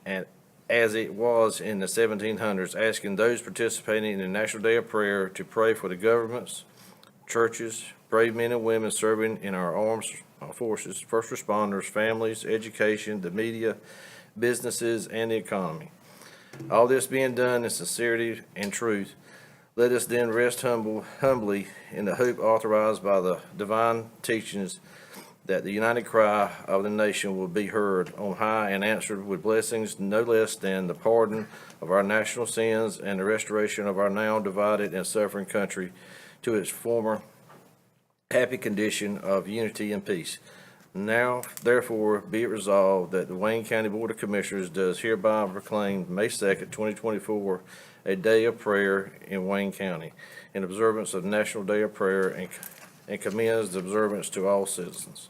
and as it was in the 1700s, asking those participating in the National Day of Prayer to pray for the governments, churches, brave men and women serving in our armed forces, first responders, families, education, the media, businesses, and the economy. All this being done in sincerity and truth, let us then rest humbly in the hope authorized by the divine teachings that the united cry of the nation will be heard on high and answered with blessings no less than the pardon of our national sins and the restoration of our now divided and suffering country to its former happy condition of unity and peace. Now, therefore, be it resolved that the Wayne County Board of Commissioners does hereby proclaim May 2nd, 2024, a day of prayer in Wayne County in observance of National Day of Prayer and commends the observance to all citizens.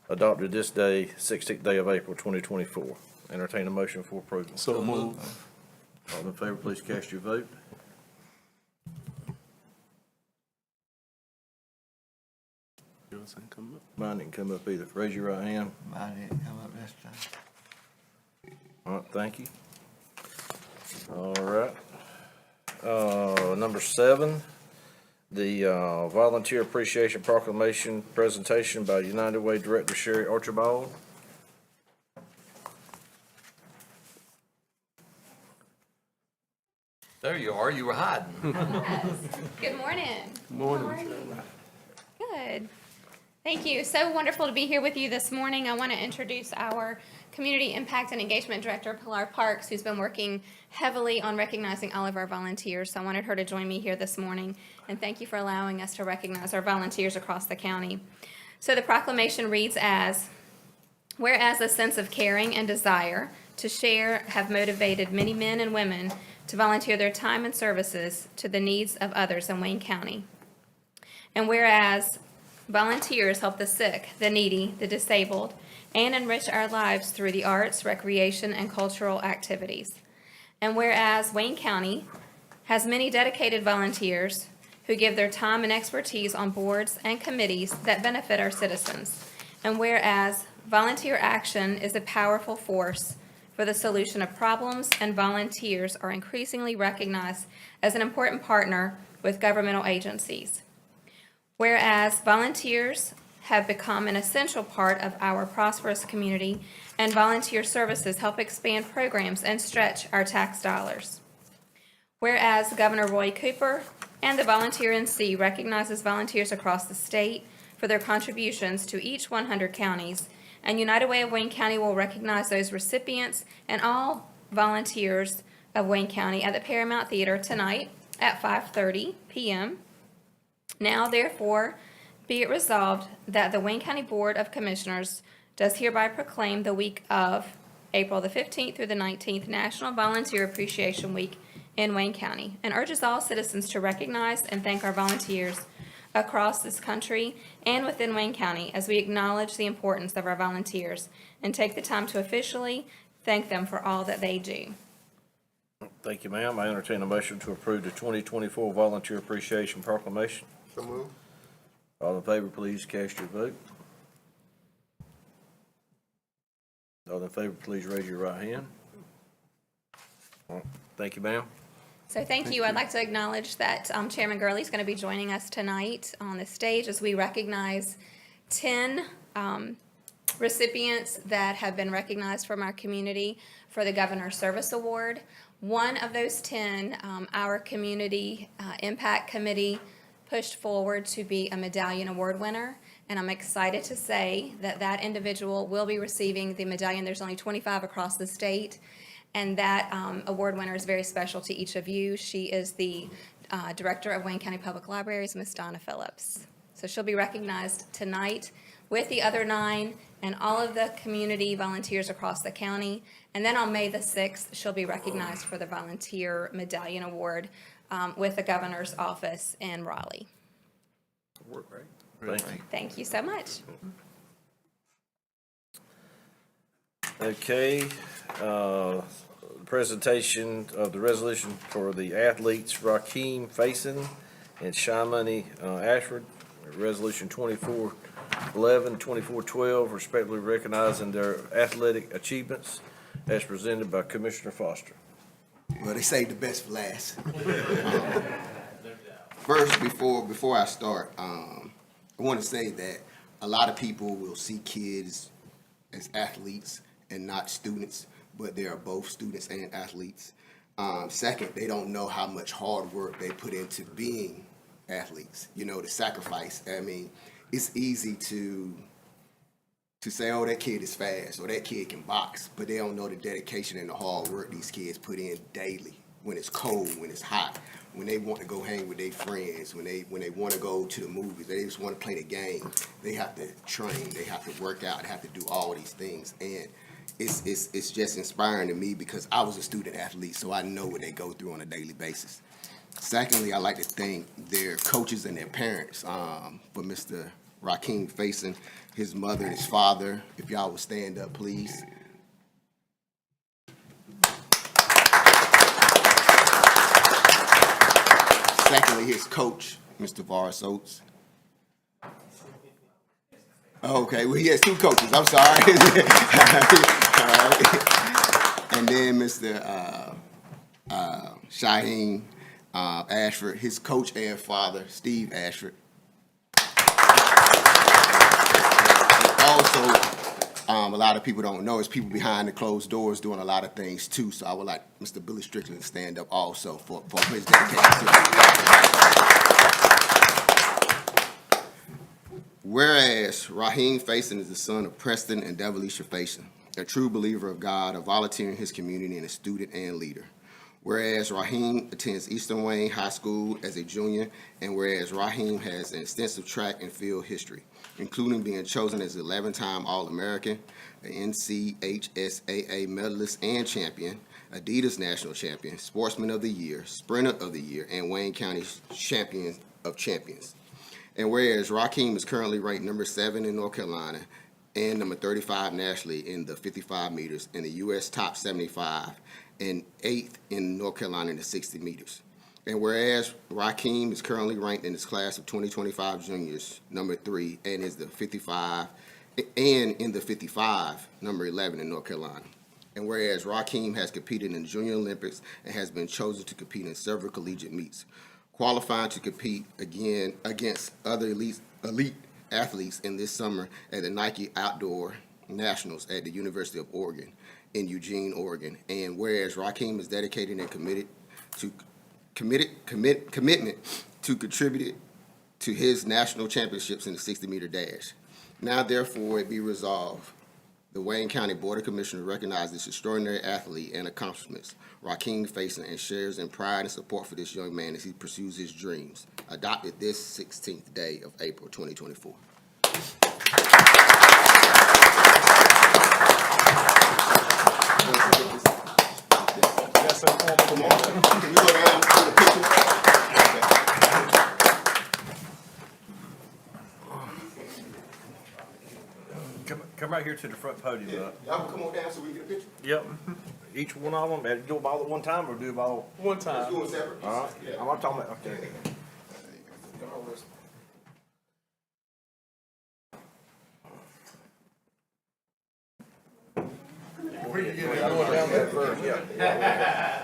Adopted this day, 16th day of April, 2024. Entertain a motion for approval. So moved. All in favor, please cast your vote. Yours ain't come up. Mine didn't come up either. Raise your right hand. Mine didn't come up this time. All right, thank you. All right. Number 7, the Volunteer Appreciation Proclamation presentation by United Way Director Sherry Archibald. There you are, you were hiding. Good morning. Morning. How are you? Good. Thank you. So wonderful to be here with you this morning. I want to introduce our Community Impact and Engagement Director, Pilar Parks, who's been working heavily on recognizing all of our volunteers. So I wanted her to join me here this morning. And thank you for allowing us to recognize our volunteers across the county. So the proclamation reads as, whereas a sense of caring and desire to share have motivated many men and women to volunteer their time and services to the needs of others in Wayne County. And whereas volunteers help the sick, the needy, the disabled, and enrich our lives through the arts, recreation, and cultural activities. And whereas Wayne County has many dedicated volunteers who give their time and expertise on boards and committees that benefit our citizens. And whereas volunteer action is a powerful force for the solution of problems, and volunteers are increasingly recognized as an important partner with governmental agencies. Whereas volunteers have become an essential part of our prosperous community, and volunteer services help expand programs and stretch our tax dollars. Whereas Governor Roy Cooper and the Volunteer NC recognizes volunteers across the state for their contributions to each 100 counties, and United Way of Wayne County will recognize those recipients and all volunteers of Wayne County at the Paramount Theater tonight at 5:30 p.m. Now, therefore, be it resolved that the Wayne County Board of Commissioners does hereby proclaim the week of April the 15th through the 19th National Volunteer Appreciation Week in Wayne County, and urges all citizens to recognize and thank our volunteers across this country and within Wayne County as we acknowledge the importance of our volunteers and take the time to officially thank them for all that they do. Thank you, ma'am. I entertain a motion to approve the 2024 Volunteer Appreciation Proclamation. So moved. All in favor, please cast your vote. All in favor, please raise your right hand. All right. Thank you, ma'am. So thank you. I'd like to acknowledge that Chairman Gurley is going to be joining us tonight on the stage as we recognize 10 recipients that have been recognized from our community for the Governor's Service Award. One of those 10, our Community Impact Committee pushed forward to be a Medallion Award winner, and I'm excited to say that that individual will be receiving the medallion. There's only 25 across the state, and that award winner is very special to each of you. She is the Director of Wayne County Public Libraries, Ms. Donna Phillips. So she'll be recognized tonight with the other 9 and all of the community volunteers across the county. And then on May the 6th, she'll be recognized for the Volunteer Medallion Award with the Governor's Office in Raleigh. Thank you. Thank you so much. Okay, presentation of the resolution for the athletes Rakeem Faison and Shamani Ashford, Resolution 2411, 2412, respectively recognizing their athletic achievements as presented by Commissioner Foster. Well, they saved the best for last. First, before I start, I want to say that a lot of people will see kids as athletes and not students, but they are both students and athletes. Second, they don't know how much hard work they put into being athletes. You know, the sacrifice. I mean, it's easy to say, oh, that kid is fast, or that kid can box, but they don't know the dedication and the hard work these kids put in daily, when it's cold, when it's hot, when they want to go hang with their friends, when they want to go to the movies, they just want to play the game. They have to train, they have to work out, they have to do all these things. And it's just inspiring to me because I was a student athlete, so I know what they go through on a daily basis. Secondly, I like to thank their coaches and their parents for Mr. Rakeem Faison, his mother and his father. If y'all would stand up, please. Secondly, his coach, Mr. Varus Oates. Okay, well, he has two coaches. I'm sorry. All right. And then Mr. Shaheen Ashford, his coach and father, Steve Ashford. Also, a lot of people don't know, is people behind the closed doors doing a lot of things too. So I would like Mr. Billy Strickland to stand up also for his dedication to Whereas Raheem Faison is the son of Preston and Devalisha Faison, a true believer of God, a volunteer in his community, and a student and leader. Whereas Raheem attends Eastern Wayne High School as a junior, and whereas Raheem has an extensive track and field history, including being chosen as 11-time All-American, an NCHSAA medalist and champion, Adidas National Champion, Sportsman of the Year, Sprinter of the Year, and Wayne County Champion of Champions. And whereas Rakeem is currently ranked number 7 in North Carolina and number 35 nationally in the 55 meters, in the U.S. top 75, and 8th in North Carolina in the 60 meters. And whereas Rakeem is currently ranked in his class of 2025 juniors, number 3, and is the 55, and in the 55, number 11 in North Carolina. And whereas Rakeem has competed in the Junior Olympics and has been chosen to compete in several collegiate meets, qualifying to compete again against other elite athletes in this summer at the Nike Outdoor Nationals at the University of Oregon in Eugene, Oregon. And whereas Rakeem is dedicated and commitment to contribute to his national championships in the 60-meter dash. Now, therefore, it be resolved, the Wayne County Board of Commissioners recognize this extraordinary athlete and accomplishments, Rakeem Faison, and shares in pride and support for this young man as he pursues his dreams. Adopted this 16th day of April 2024. Can you go down to the picture? Come right here to the front podium. Y'all come on down so we can get a picture? Yep. Each one of them, and do them all at one time or do them all? One time. Let's do them separate. All right. I'm not talking about, okay. Where you get going down there first? Yeah.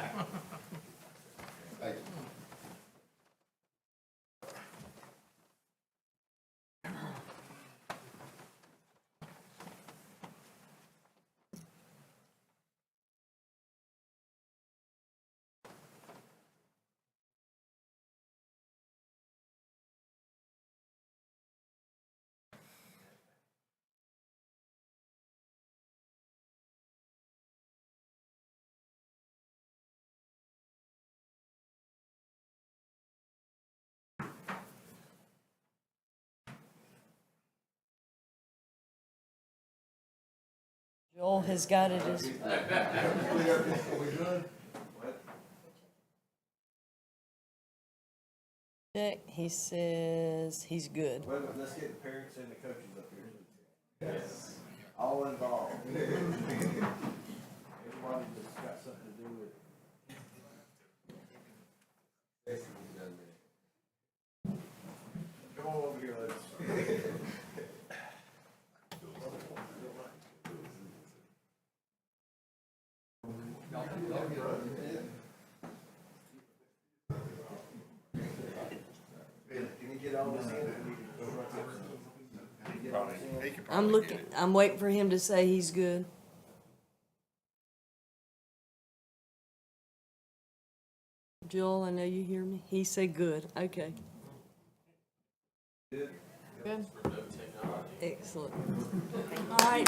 Joel has got it as. Check, he says he's good. Well, let's get the parents and the coaches up here. Yes. All involved. Everybody that's got something to do with it. Come on over here, ladies. I'm waiting for him to say he's good. Joel, I know you hear me. He said good. Okay. Good. Good. Excellent. All right.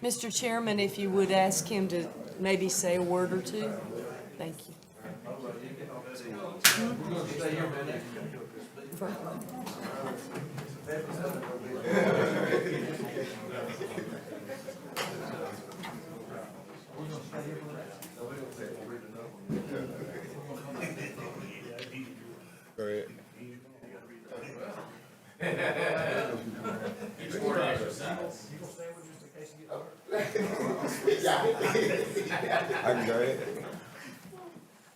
Mr. Chairman, if you would ask him to maybe say a word or two. Thank you. I can go ahead.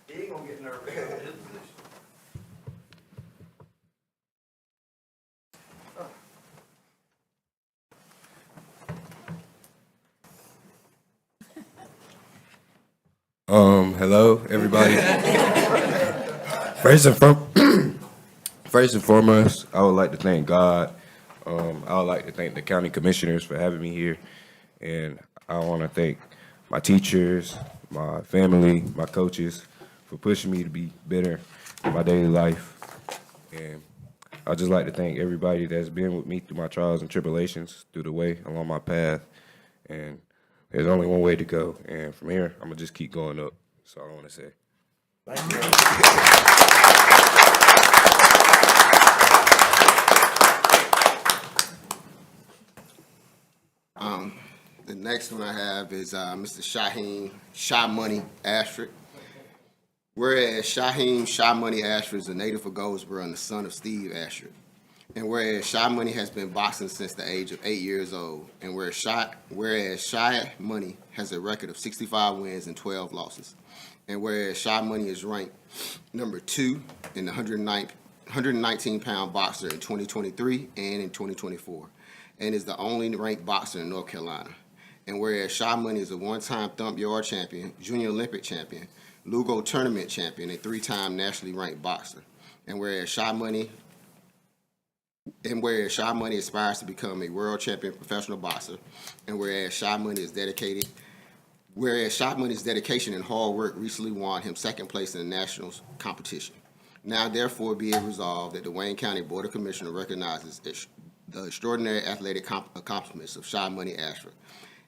He ain't gonna get nervous about his position. Hello, everybody. First and foremost, I would like to thank God. I would like to thank the county commissioners for having me here. And I want to thank my teachers, my family, my coaches for pushing me to be better in my daily life. And I'd just like to thank everybody that's been with me through my trials and tribulations, through the way along my path. And there's only one way to go. And from here, I'm going to just keep going up. That's all I want to say. The next one I have is Mr. Shaheem Shy Money Ashford. Whereas Shaheem Shy Money Ashford is a native of Goldsboro and the son of Steve Ashford. And whereas Shy Money has been boxing since the age of 8 years old, and whereas Shy Money has a record of 65 wins and 12 losses, and whereas Shy Money is ranked number 2 in the 119-pound boxer in 2023 and in 2024, and is the only ranked boxer in North Carolina. And whereas Shy Money is a one-time Thump Yard champion, Junior Olympic champion, Lugo tournament champion, and 3-time nationally ranked boxer. And whereas Shy Money aspires to become a world champion professional boxer, and whereas Shy Money's dedication and hard work recently won him second place in the nationals competition. Now therefore be it resolved that the Wayne County Board of Commissioners recognizes the extraordinary athletic accomplishments of Shy Money Ashford,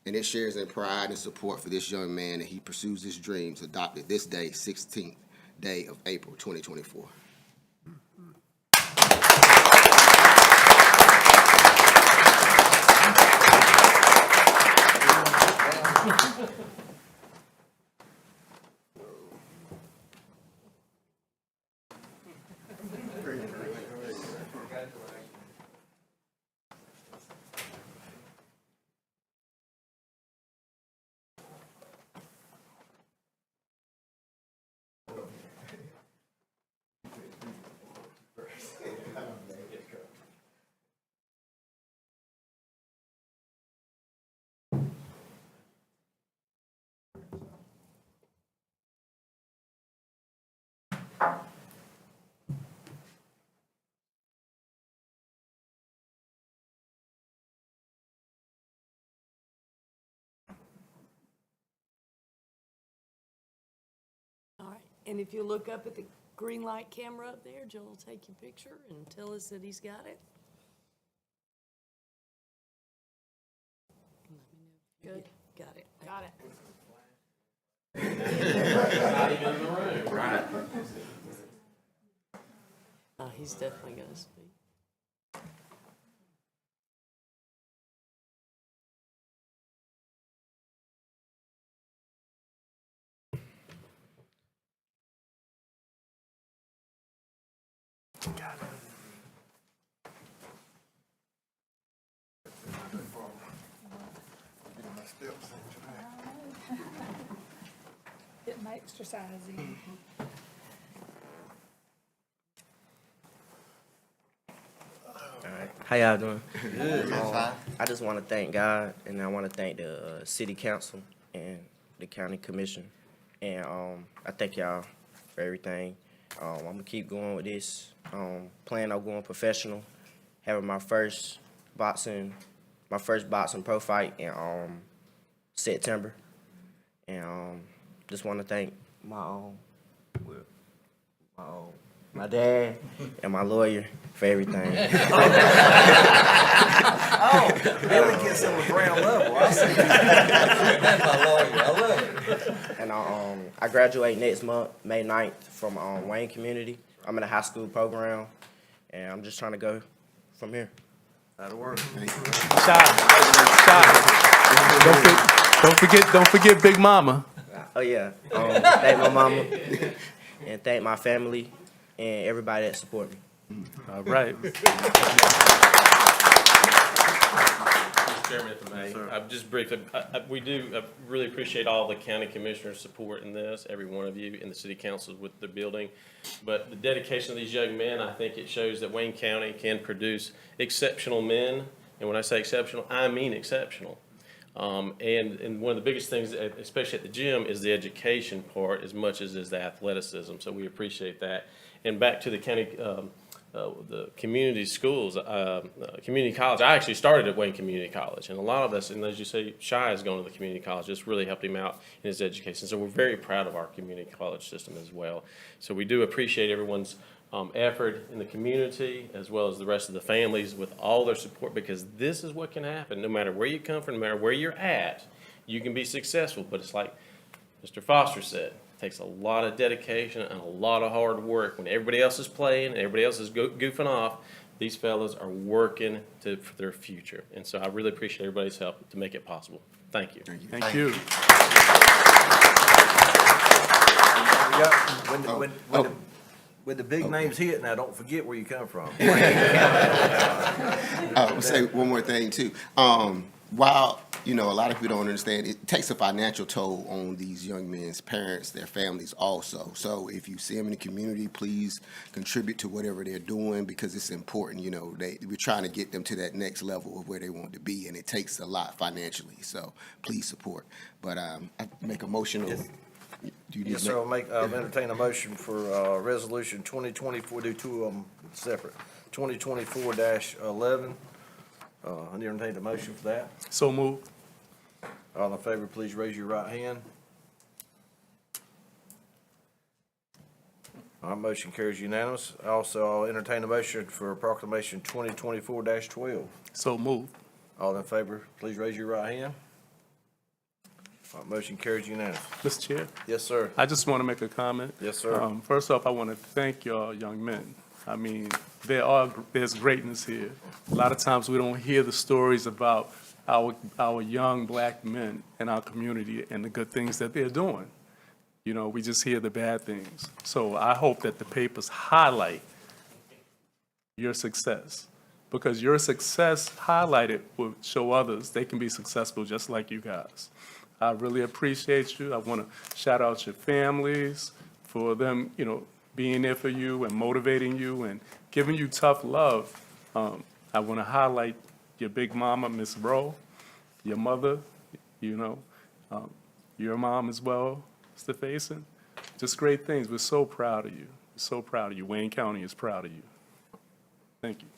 and it shares in pride and support for this young man that he pursues his dreams adopted this day, 16th day of April 2024. All right, and if you look up at the green light camera up there, Joel will take your picture and tell us that he's got it. Good, got it. Got it. Not even in the room. Right. He's definitely gonna speak. Get my exercise in. Alright, how y'all doing? Good. I just want to thank God, and I want to thank the city council and the county commission, and I thank y'all for everything. I'm gonna keep going with this. Plan on going professional, having my first boxing pro fight in September, and just want to thank my my dad, and my lawyer for everything. Billy gets on the ground level, I see. That's my lawyer, I love it. And I graduate next month, May 9th, from Wayne Community. I'm in a high school program, and I'm just trying to go from here. That'll work. Don't forget Big Mama. Oh yeah, thank my mama, and thank my family, and everybody that support me. All right. Mr. Chairman, if I may, just briefly, we do really appreciate all the county commissioners' support in this, every one of you in the city councils with the building. But the dedication of these young men, I think it shows that Wayne County can produce exceptional men. And when I say exceptional, I mean exceptional. And one of the biggest things, especially at the gym, is the education part as much as is the athleticism. So we appreciate that. And back to the county, the community schools, community college. I actually started at Wayne Community College, and a lot of us, and as you say, Shai is going to the community college. This really helped him out in his education. So we're very proud of our community college system as well. So we do appreciate everyone's effort in the community, as well as the rest of the families with all their support, because this is what can happen. No matter where you come from, no matter where you're at, you can be successful. But it's like Mr. Foster said, it takes a lot of dedication and a lot of hard work. When everybody else is playing and everybody else is goofing off, these fellas are working for their future. And so I really appreciate everybody's help to make it possible. Thank you. Thank you. When the big names hit, now don't forget where you come from. I'll say one more thing too. While, a lot of people don't understand, it takes a financial toll on these young men's parents, their families also. So if you see them in the community, please contribute to whatever they're doing, because it's important. We're trying to get them to that next level of where they want to be, and it takes a lot financially. So please support. But I make a motion. Yes, sir, I'll entertain a motion for, resolution 2024, do two of them separate. 2024-11, I entertain the motion for that. So move. All in favor, please raise your right hand. All right, motion carries unanimous. Also, I'll entertain a motion for proclamation 2024-12. So move. All in favor, please raise your right hand. All right, motion carries unanimous. Mr. Chair, Yes, sir. I just want to make a comment. Yes, sir. First off, I want to thank y'all young men. I mean, there's greatness here. A lot of times we don't hear the stories about our young black men in our community and the good things that they're doing. We just hear the bad things. So I hope that the papers highlight your success, because your success highlighted will show others they can be successful just like you guys. I really appreciate you. I want to shout out your families for them, being there for you and motivating you and giving you tough love. I want to highlight your big mama, Miss Rowe, your mother, your mom as well, Mr. Faison. Just great things. We're so proud of you. We're so proud of you. Wayne County is proud of you. Thank you.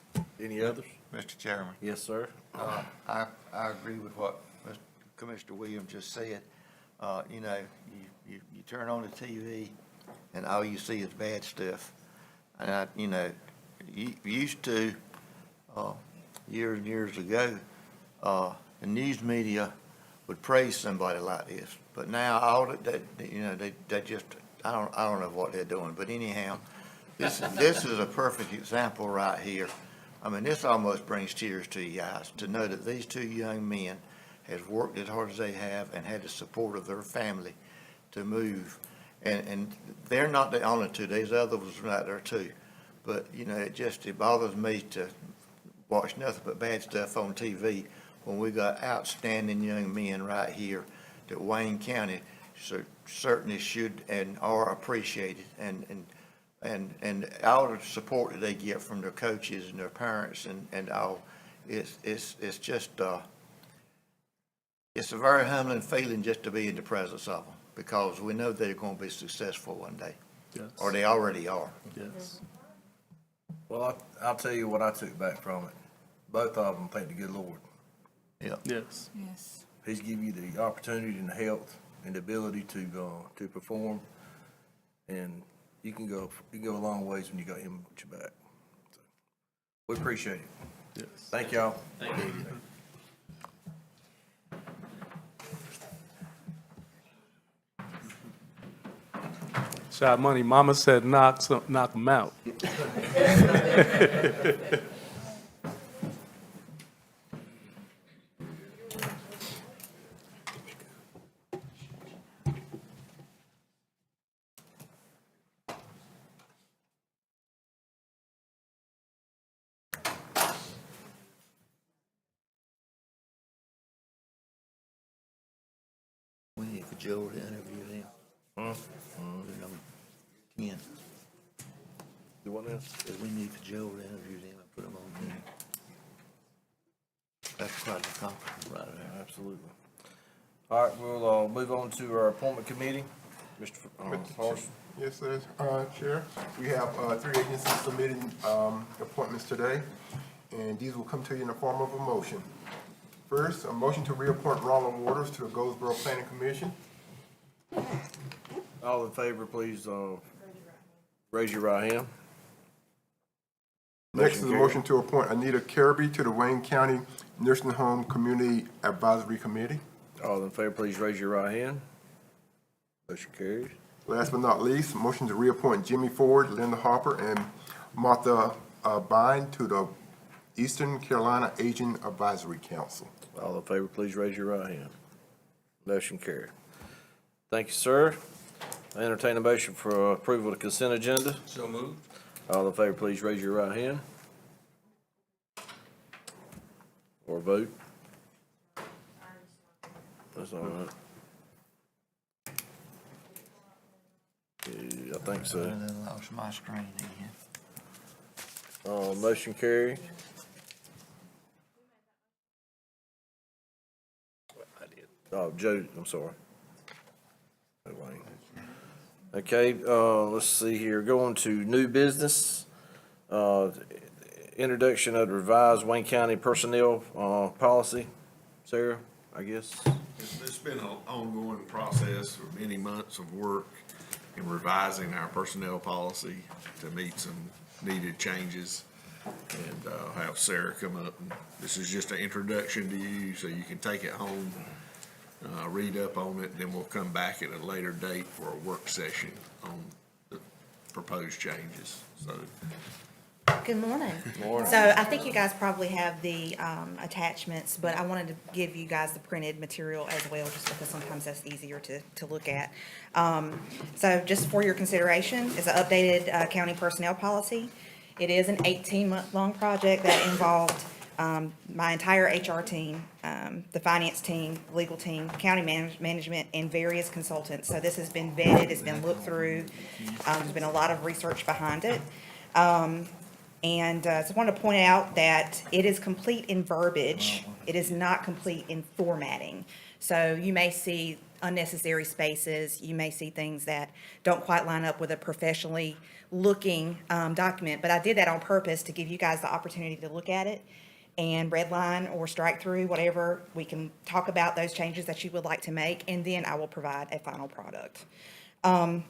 Any others? Mr. Chairman, Yes, sir. I agree with what Commissioner Williams just said. You turn on the TV and all you see is bad stuff. And you used to, years and years ago, the news media would praise somebody like this. But now all that, they just, I don't know what they're doing. But anyhow, this is a perfect example right here. I mean, this almost brings tears to you guys to know that these two young men has worked as hard as they have and had the support of their family to move. And they're not the only two. There's others right there too. But, it bothers me to watch nothing but bad stuff on TV when we got outstanding young men right here that Wayne County certainly should and are appreciated. And all the support that they get from their coaches and their parents and all, it's just, it's a very humbling feeling just to be in the presence of them, because we know they're going to be successful one day. Yes. Or they already are. Yes. Well, I'll tell you what I took back from it. Both of them thank the good Lord. Yeah. Yes. Yes. He's given you the opportunity and the health and the ability to perform. And you can go a long ways when you got him at your back. So, we appreciate it. Yes. Thank y'all. Thank you. Shot Money, Mama said knock 'em out. We need for Joe to interview them. Put it on 10. You want this? We need for Joe to interview them and put them on 10. That's quite a compliment right there. Absolutely. All right, we'll, move on to our appointment committee. Mr. Parsons. Yes, sir. Chair, we have, 3 agencies submitting, appointments today, and these will come to you in the form of a motion. First, a motion to reappoint Ronald Waters to the Goldsboro Planning Commission. All in favor, please, raise your right hand. Next is a Motion motion to appoint Anita Careby to the Wayne County Nursing Home Community Advisory Committee. All in favor, please raise your right hand. Motion carries. Last but not least, motion to reappoint Jimmy Ford, Linda Harper, and Martha Bine to the Eastern Carolina Aging Advisory Council. All in favor, please raise your right hand. Motion carried. Thank you, sir. I entertain a motion for approval of the consent agenda. So moved. All in favor, please raise your right hand. Or vote. That's all right. Yeah, I think so. I lost my screen again. Motion carried. I did. Oh, Joe, I'm sorry. Wayne. Okay, let's see here. Going to new business. Introduction of the revised Wayne County personnel, policy. Sarah, I guess. It's been an ongoing process for many months of work in revising our personnel policy to meet some needed changes. And have Sarah come up, and this is just an introduction to you, so you can take it home, read up on it, then we'll come back at a later date for a work session on the proposed changes, so. Good morning. Morning. So I think you guys probably have the attachments, but I wanted to give you guys the printed material as well, just because sometimes that's easier to look at. So just for your consideration is an updated county personnel policy. It is an 18-month-long project that involved my entire HR team, the finance team, legal team, county management, and various consultants. So this has been vetted, it's been looked through. There's been a lot of research behind it. And so I wanted to point out that it is complete in verbiage. It is not complete in formatting. So you may see unnecessary spaces. You may see things that don't quite line up with a professionally looking document. But I did that on purpose to give you guys the opportunity to look at it and redline or strike through, whatever. We can talk about those changes that you would like to make, and then I will provide a final product. So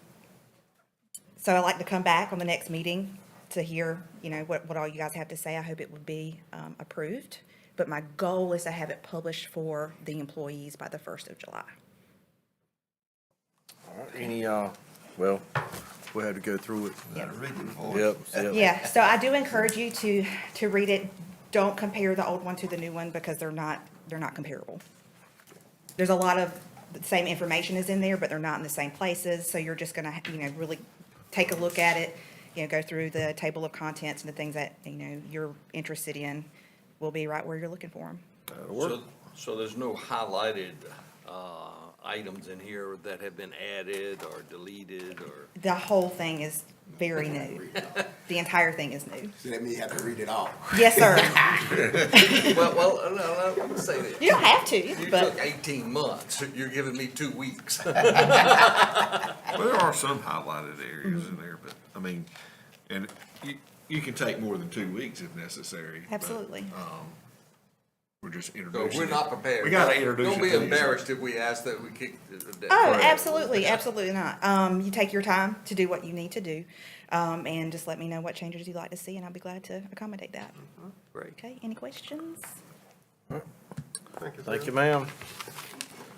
I'd like to come back on the next meeting to hear, what all you guys have to say. I hope it would be approved. But my goal is to have it published for the employees by the 1st of July. All right, any, well, we had to go through it. Yep. Yeah, so I do encourage you to read it. Don't compare the old one to the new one, because they're not comparable. There's a lot of the same information is in there, but they're not in the same places. So you're just gonna, really take a look at it, go through the table of contents and the things that, you're interested in will be right where you're looking for them. So there's no highlighted items in here that have been added or deleted or? The whole thing is very new. The entire thing is new. So that means you have to read it all. Yes, sir. Well, no, let me say this. You don't have to, You but. took 18 months. You're giving me 2 weeks. Well, there are some highlighted areas in there, but, and you can take more than 2 weeks if necessary. But, Absolutely. We're just So introducing. we're it. not prepared. We gotta introduce it. Don't be to you. embarrassed if we ask that we kick. Oh, absolutely, absolutely not. You take your time to do what you need to do, and just let me know what changes you'd like to see, and I'll be glad to accommodate that. Great. Okay, any questions? Thank you, ma'am.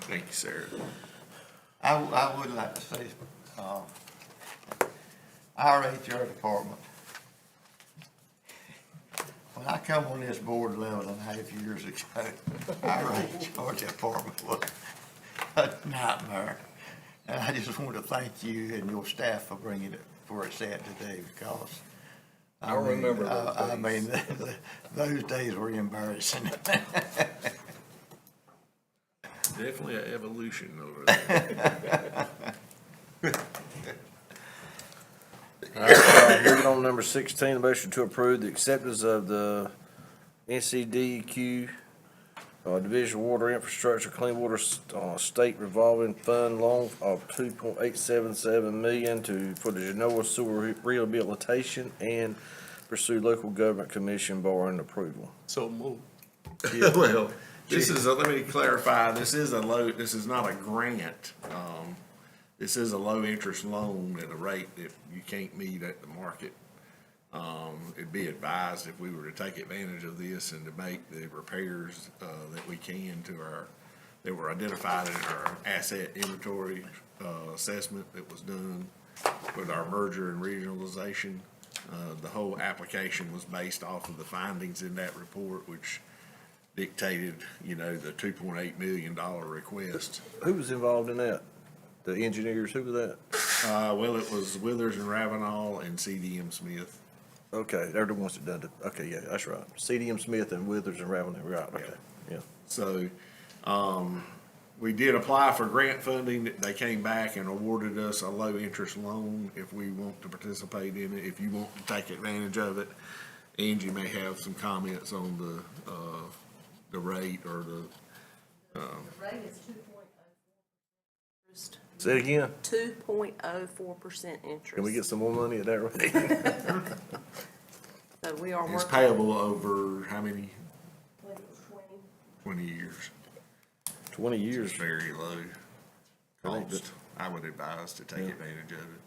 Thank you, Sarah. I would like to say, our HR department, when I come on this board 11.5 years ago, our HR department was a nightmare. And I just want to thank you and your staff for bringing it where it's at today, because I remember those I mean, those days were embarrassing. Definitely an evolution over there. All right, hearing on number 16, a motion to approve the acceptance of the NCDQ Division of Water Infrastructure Clean Water State Revolving Fund loan of $2.877 million for the Genoa Sewer Rehabilitation and pursue local government commission borrowing approval. So move. Well, this is, let me clarify, this is not a grant. This is a low-interest loan at a rate that you can't meet at the market. It'd be advised if we were to take advantage of this and to make the repairs, that we can to that were identified in our asset inventory, assessment that was done with our merger and regionalization. The whole application was based off of the findings in that report, which dictated, the $2.8 million request. Who was involved in that? The engineers, who was that? Well, it was Withers and Ravenall and CDM Smith. Okay, they're the ones that done it. Okay, yeah, that's right. CDM Smith and Withers and Ravenel, right, okay, yeah. So, we did apply for grant funding. They came back and awarded us a low-interest loan if we want to participate in it, if you want to take advantage of it. Angie may have some comments on the rate or the. The rate is 2.04%. Say it again. 2.04% interest. Can we get some more money at that rate? So we are It's working. payable over how many? 20 years. 20 years. It's very low Right, cost. I would advise to take advantage of it.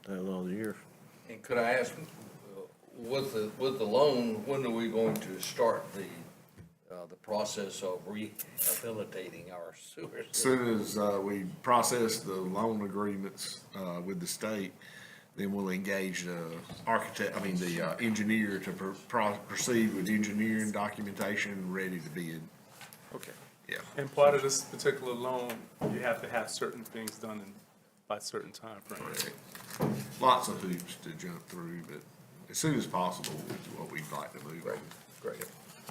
$150,000 a year. And could I ask, with the loan, when are we going to start the process of rehabilitating our sewers? As soon as we process the loan agreements with the state, then we'll engage the engineer to proceed with engineering documentation ready to bid. Okay. Yeah. And part of this particular loan, you have to have certain things done by certain time frames. Lots of hoops to jump through, but as soon as possible is what we'd like to move on. Great.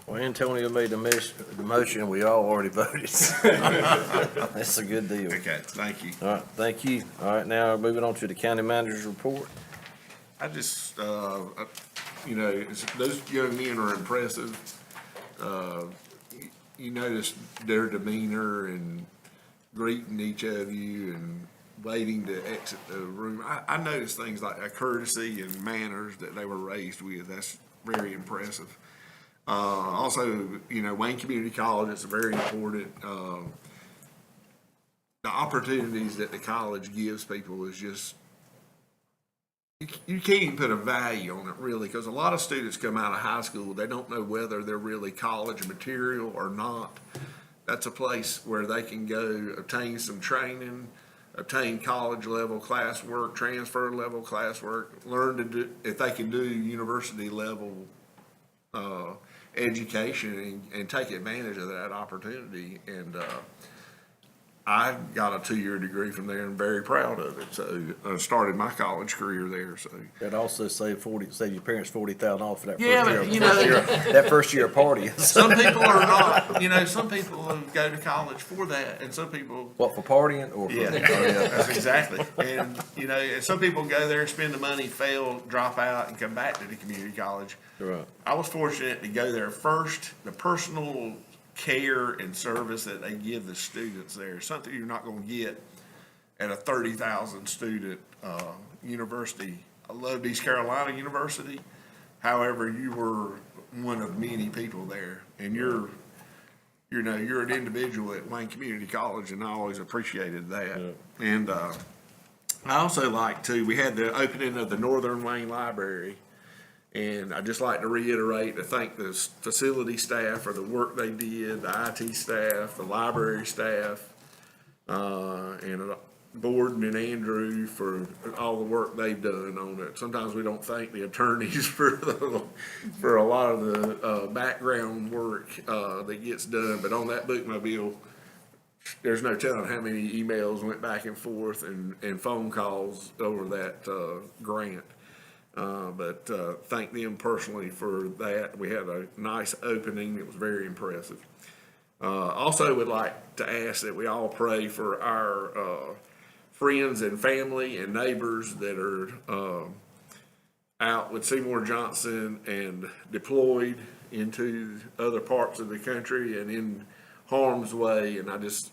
Well, Antonio made the motion, we all already voted. That's a good deal. Okay, thank you. All right, thank you. All right, now moving on to the county manager's report. I just, those young men are impressive. You notice their demeanor and greeting each of you and waiting to exit the room. I noticed things like a courtesy and manners that they were raised with. That's very impressive. Also, Wayne Community College is very important. The opportunities that the college gives people is just, you can't even put a value on it really, because a lot of students come out of high school, they don't know whether they're really college material or not. That's a place where they can go obtain some training, obtain college level classwork, transfer level classwork, learn to do, if they can do university level education and take advantage of that opportunity. And I got a 2-year degree from there and very proud of it. So I started my college career there. So It also saved your parents $40,000 off for that Yeah, first but, year. That first year of partying. some people are not, some people go to college for that, and some people. What, for partying or for? Yeah, that's exactly. And, and some people go there, spend the money, fail, drop out, and come back to the community college. Right. I was fortunate to go there first. The personal care and service that they give the students there is something you're not going to get at a 30,000 student university. I love East Carolina University. However, you were one of many people there, and you're an individual at Wayne Community College, and I always appreciated that. And, I also like to, we had the opening of the Northern Wayne Library, and I'd just like to reiterate to thank the facility staff for the work they did, the IT staff, the library staff, and Borden and Andrew for all the work they've done on it. Sometimes we don't thank the attorneys for a lot of the background work that gets done, but on that bookmobile, there's no telling how many emails went back and forth and phone calls over that grant. But thank them personally for that. We had a nice opening. It was very impressive. Also would like to ask that we all pray for our friends and family and neighbors that are out with Seymour Johnson and deployed into other parts of the country and in harm's way. And I just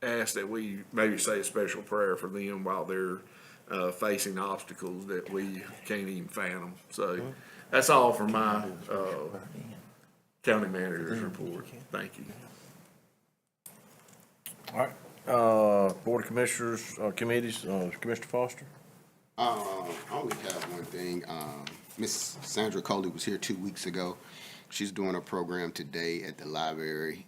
ask that we maybe say a special prayer for them while they're facing obstacles that we can't even fathom. So that's all for my county manager's report. Thank you. All right, Board of Commissioners, committees, Commissioner Foster? I only have one thing. Miss Sandra Coley was here 2 weeks ago. She's doing a program today at the library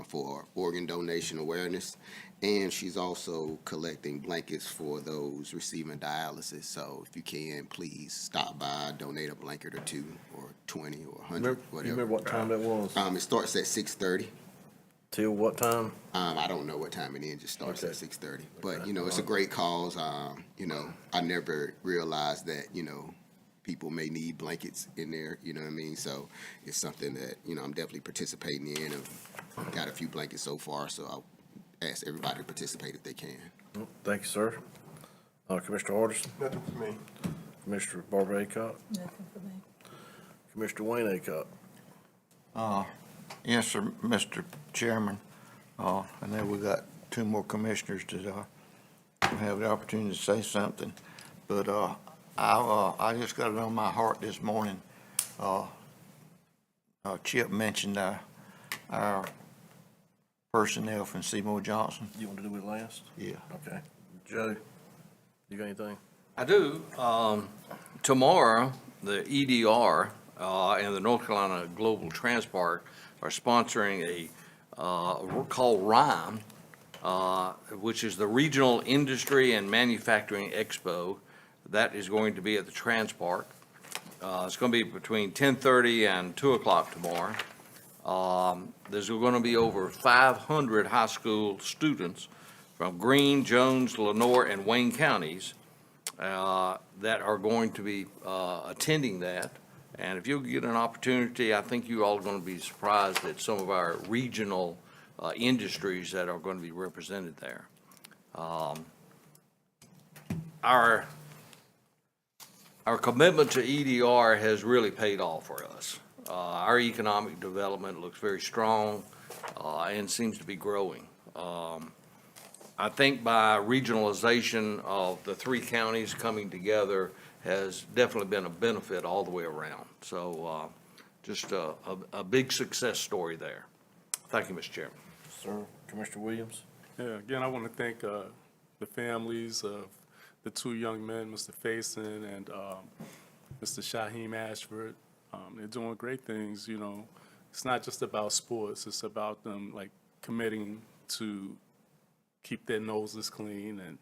for organ donation awareness, and she's also collecting blankets for those receiving dialysis. So if you can, please stop by, donate a blanket or two, or 20 or 100, whatever. You remember what time that was? It starts at 6:30. Till what time? I don't know what time it ends. It starts Okay. at 6:30. But, it's a great cause. I never realized that, people may need blankets in there, you know what I mean? So it's something that, I'm definitely participating in. I've got a few blankets so far, so I'll ask everybody to participate if they can. Thank you, sir. Commissioner Hardison? Nothing for me. Commissioner Barbara Aycock? Nothing for me. Commissioner Wayne Aycock? Yes, sir, Mr. Chairman. I know we got two more commissioners to have the opportunity to say something, but I just got it on my heart this morning. Chip mentioned our personnel from Seymour Johnson. You want to do it last? Yeah. Okay. Joe, you got anything? I do. Tomorrow, the EDR and the North Carolina Global Transport are sponsoring a called RIME, which is the Regional Industry and Manufacturing Expo. That is going to be at the Transpark. It's going to be between 10:30 and 2 o'clock tomorrow. There's going to be over 500 high school students from Greene, Jones, Lenoir, and Wayne counties that are going to be attending that. And if you get an opportunity, I think you all are going to be surprised at some of our regional industries that are going to be represented there. Our commitment to EDR has really paid off for us. Our economic development looks very strong and seems to be growing. I think by regionalization of the three counties coming together has definitely been a benefit all the way around. So just a big success story there. Thank you, Mr. Chairman. Sir, Commissioner Williams? Yeah, again, I want to thank the families of the two young men, Mr. Faison and Mr. Shaheem Ashford. They're doing great things, It's not just about sports. It's about them, committing to keep their noses clean and,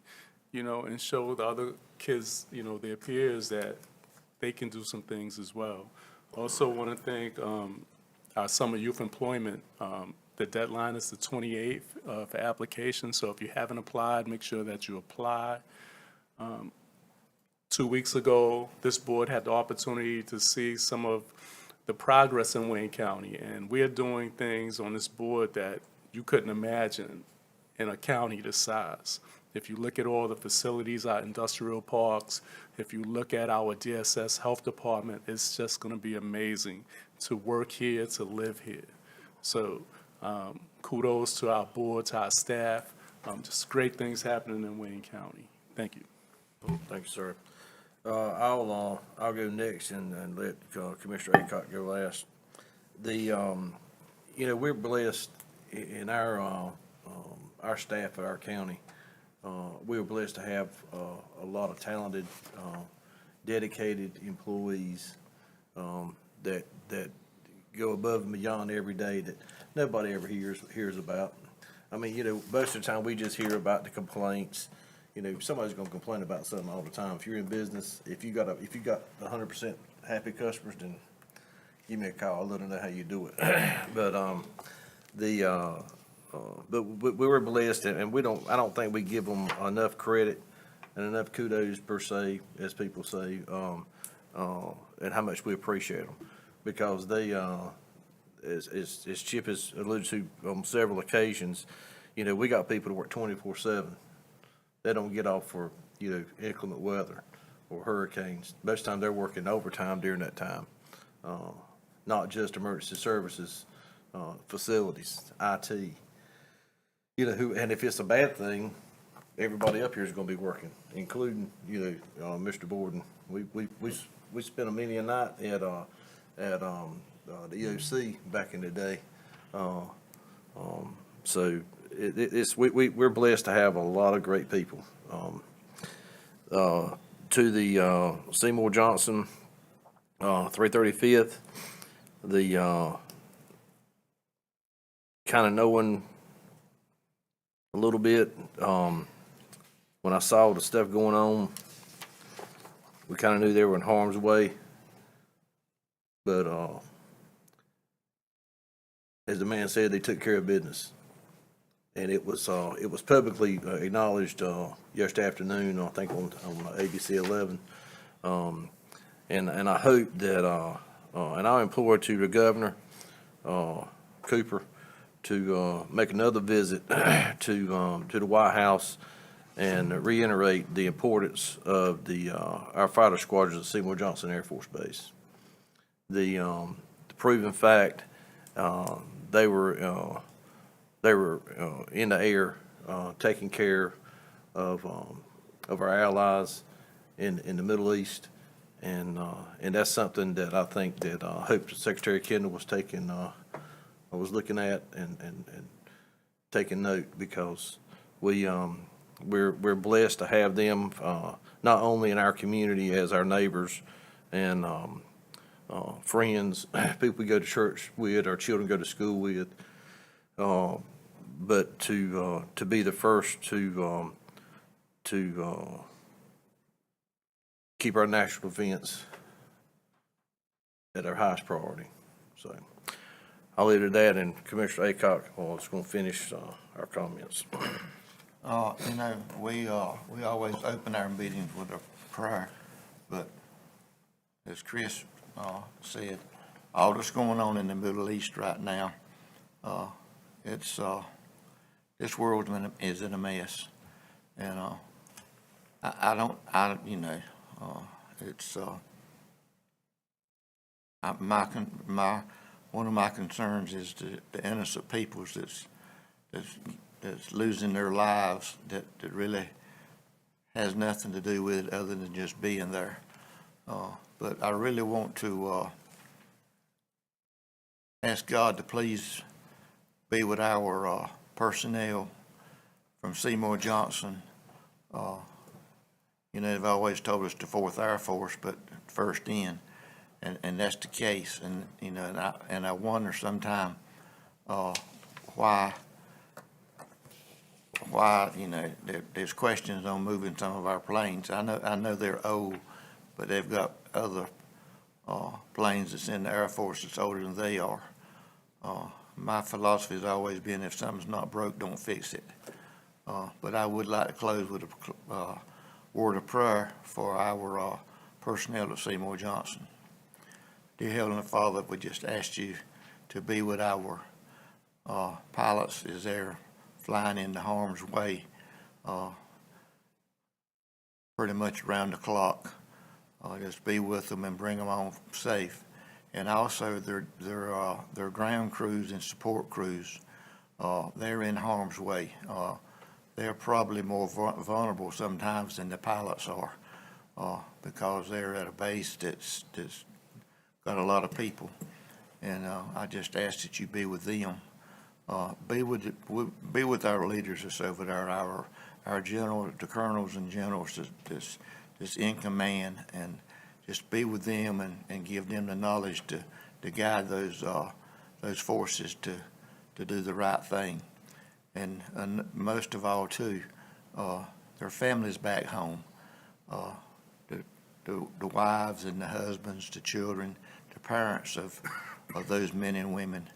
and show the other kids, their peers that they can do some things as well. Also want to thank our summer youth employment. The deadline is the 28th for application, so if you haven't applied, make sure that you apply. 2 weeks ago, this board had the opportunity to see some of the progress in Wayne County, and we are doing things on this board that you couldn't imagine in a county this size. If you look at all the facilities, our industrial parks, if you look at our DSS Health Department, it's just going to be amazing to work here, to live here. So kudos to our board, to our staff. Just great things happening in Wayne County. Thank you. Thank you, sir. I'll go next and let Commissioner Aycock go last. We're blessed in our staff at our county. We're blessed to have a lot of talented, dedicated employees that go above and beyond every day that nobody ever hears about. I mean, most of the time we just hear about the complaints. Somebody's gonna complain about something all the time. If you're in business, if you got 100% happy customers, then give me a call. I'll let them know how you do it. But we were blessed, and I don't think we give them enough credit and enough kudos per se, as people say, and how much we appreciate them, because they, as Chip has alluded to on several occasions, we got people that work 24/7. They don't get off for, inclement weather or hurricanes. Most of the time they're working overtime during that time. Not just emergency services, facilities, IT. And if it's a bad thing, everybody up here is gonna be working, including, Mr. Borden. We spent many a night at the EOC back in the day. So we're blessed to have a lot of great people. To the Seymour Johnson 335th, the kind of knowing a little bit, when I saw the stuff going on, we kind of knew they were in harm's way. But as the man said, they took care of business. And it was publicly acknowledged yesterday afternoon, I think on ABC 11. And I hope that, and I implore to the governor, Cooper, to make another visit to the White House and reiterate the importance of our fighter squadrons at Seymour Johnson Air Force Base. The proven fact, they were in the air, taking care of our allies in the Middle East, and that's something that I think that I hope Secretary Kendall was looking at and taking note, because we're blessed to have them not only in our community as our neighbors and friends, people we go to church with, our children go to school with. But to be the first to keep our national defense at our highest priority. So I'll leave it at that, and Commissioner Aycock is going to finish our comments. We always open our meetings with a prayer, but as Chris said, all that's going on in the Middle East right now, this world is in a mess, and one of my concerns is the innocent peoples that's losing their lives, that really has nothing to do with it other than just being there. But I really want to ask God to please be with our personnel from Seymour Johnson. They've always told us the 4th Air Force, but first in, and that's the case. And I wonder sometime why there's questions on moving some of our planes. I know they're old, but they've got other planes that's in the Air Force that's older than they are. My philosophy has always been, if something's not broke, don't fix it. But I would like to close with a word of prayer for our personnel at Seymour Johnson. Dear Heavenly Father, we just ask you to be with our pilots as they're flying into harm's way pretty much around the clock. Just be with them and bring them home safe. And also their ground crews and support crews, they're in harm's way. They're probably more vulnerable sometimes than the pilots are, because they're at a base that's got a lot of people. And I just ask that you be with them. Be with our leaders that's over there, our generals, the colonels and generals that's in command, and just be with them and give them the knowledge to guide those forces to do the right thing. And most of all too, their families back home, the wives and the husbands, the children, the parents of those men and women.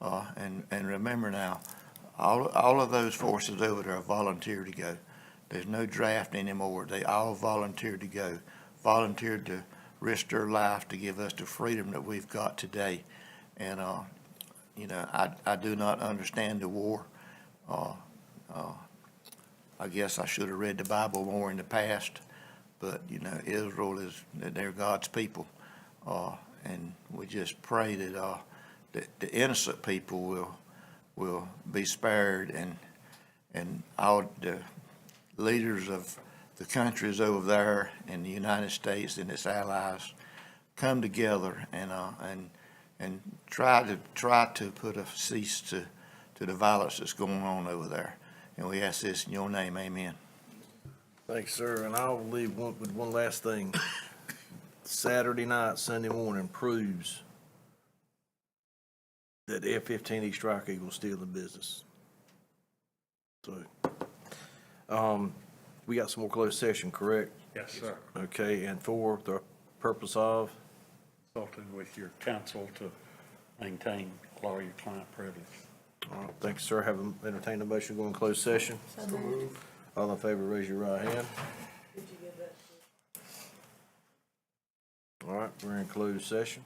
And remember now, all of those forces over there volunteered to go. There's no draft anymore. They all volunteered to go, volunteered to risk their life to give us the freedom that we've got today. And, you know, I do not understand the war. I guess I should have read the Bible more in the past, but, you know, Israel they're God's people. And we just pray that the innocent people will be spared, and all the leaders of the countries over there in the United States and its allies come together and try to put a cease to the violence that's going on over there. And we ask this in your name, amen. Thanks, sir. And I'll leave with one last thing. Saturday night, Sunday morning proves that the F-15E Strike Eagle is still in business. So, we got some more closed session, correct? Yes, sir. Okay, and for the purpose of? Consulting with your counsel to maintain lawyer-client privilege. All right, thanks, sir. Have entertained a motion to go in closed session. So moved. All in favor, raise your right hand. All right, we're in closed session.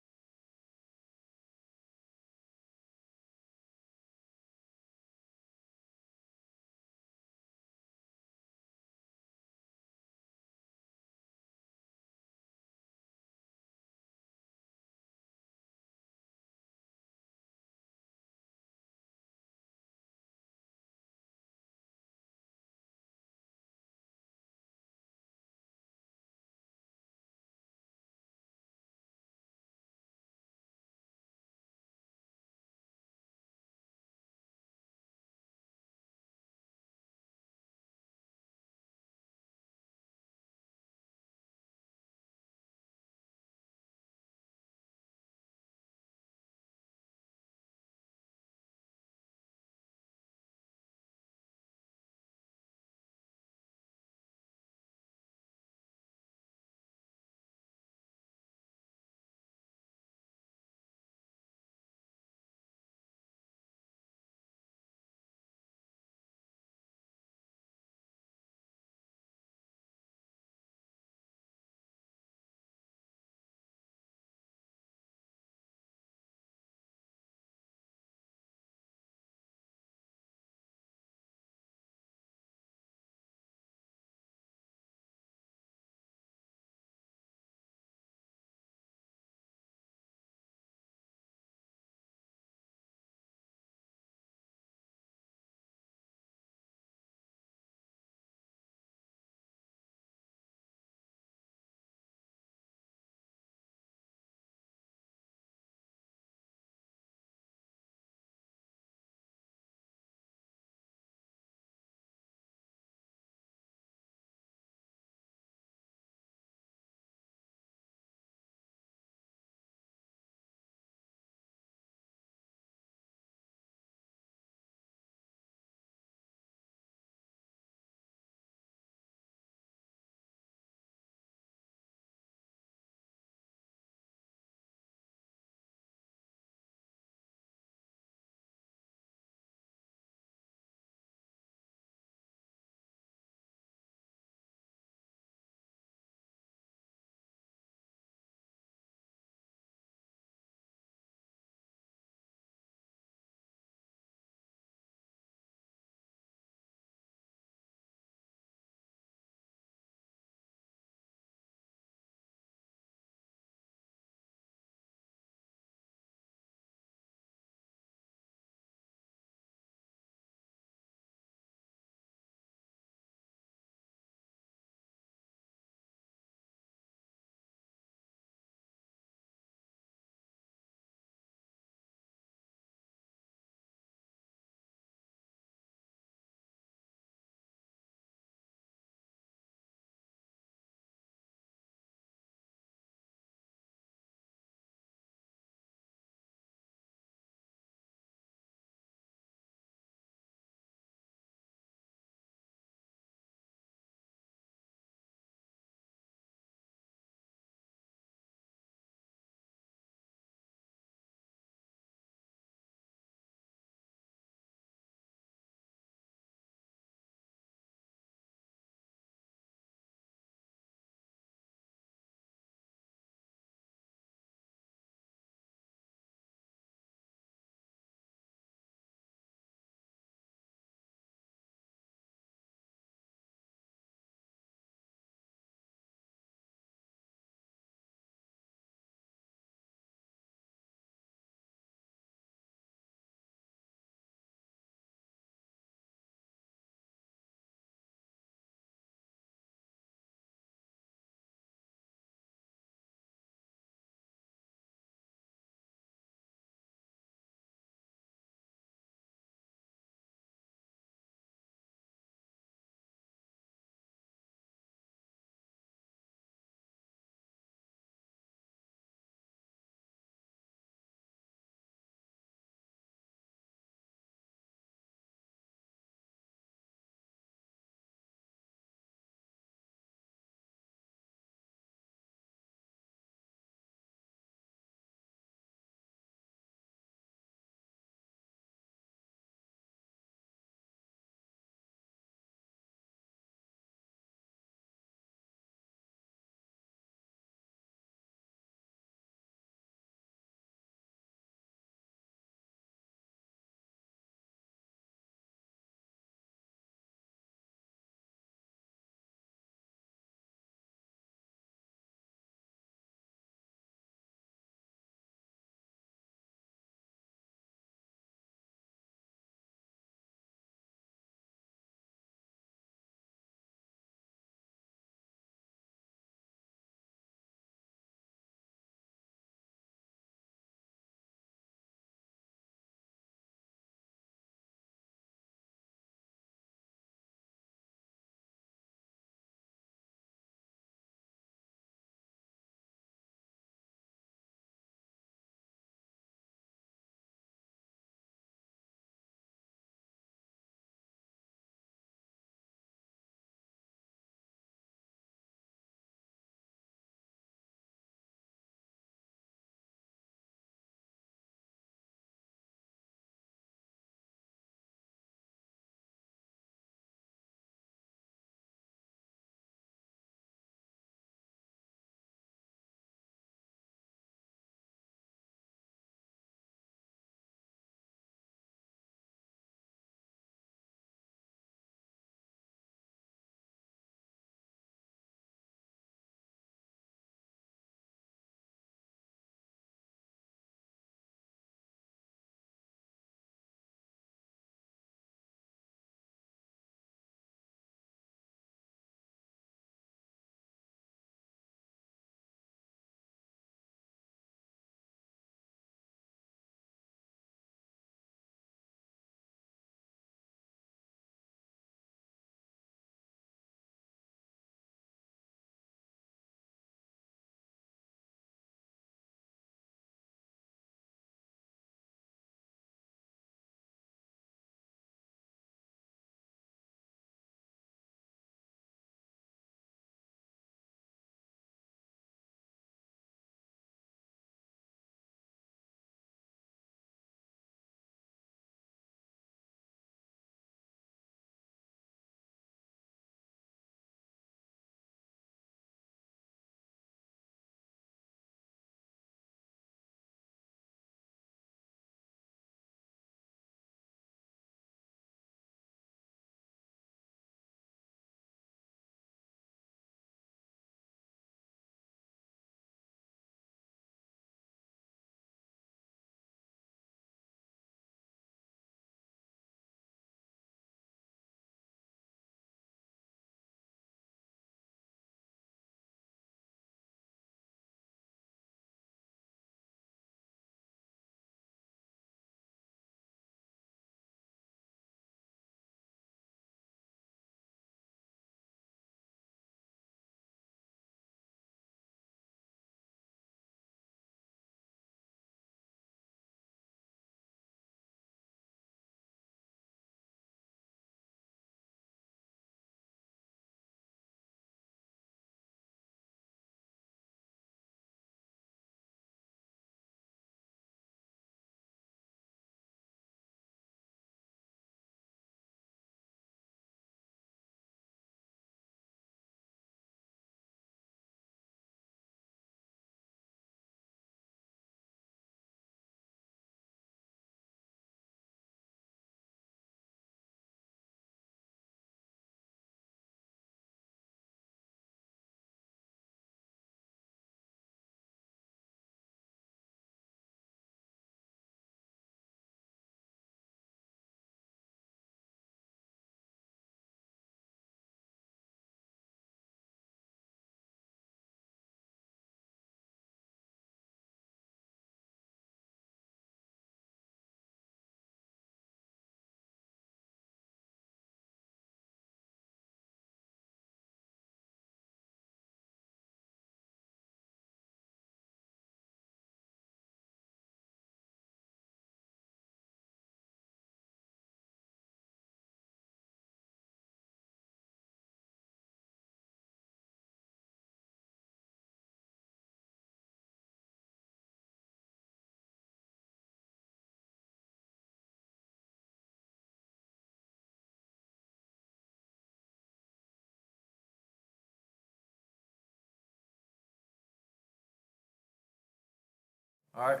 All right,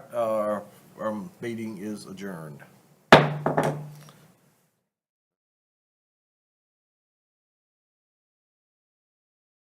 our meeting is adjourned.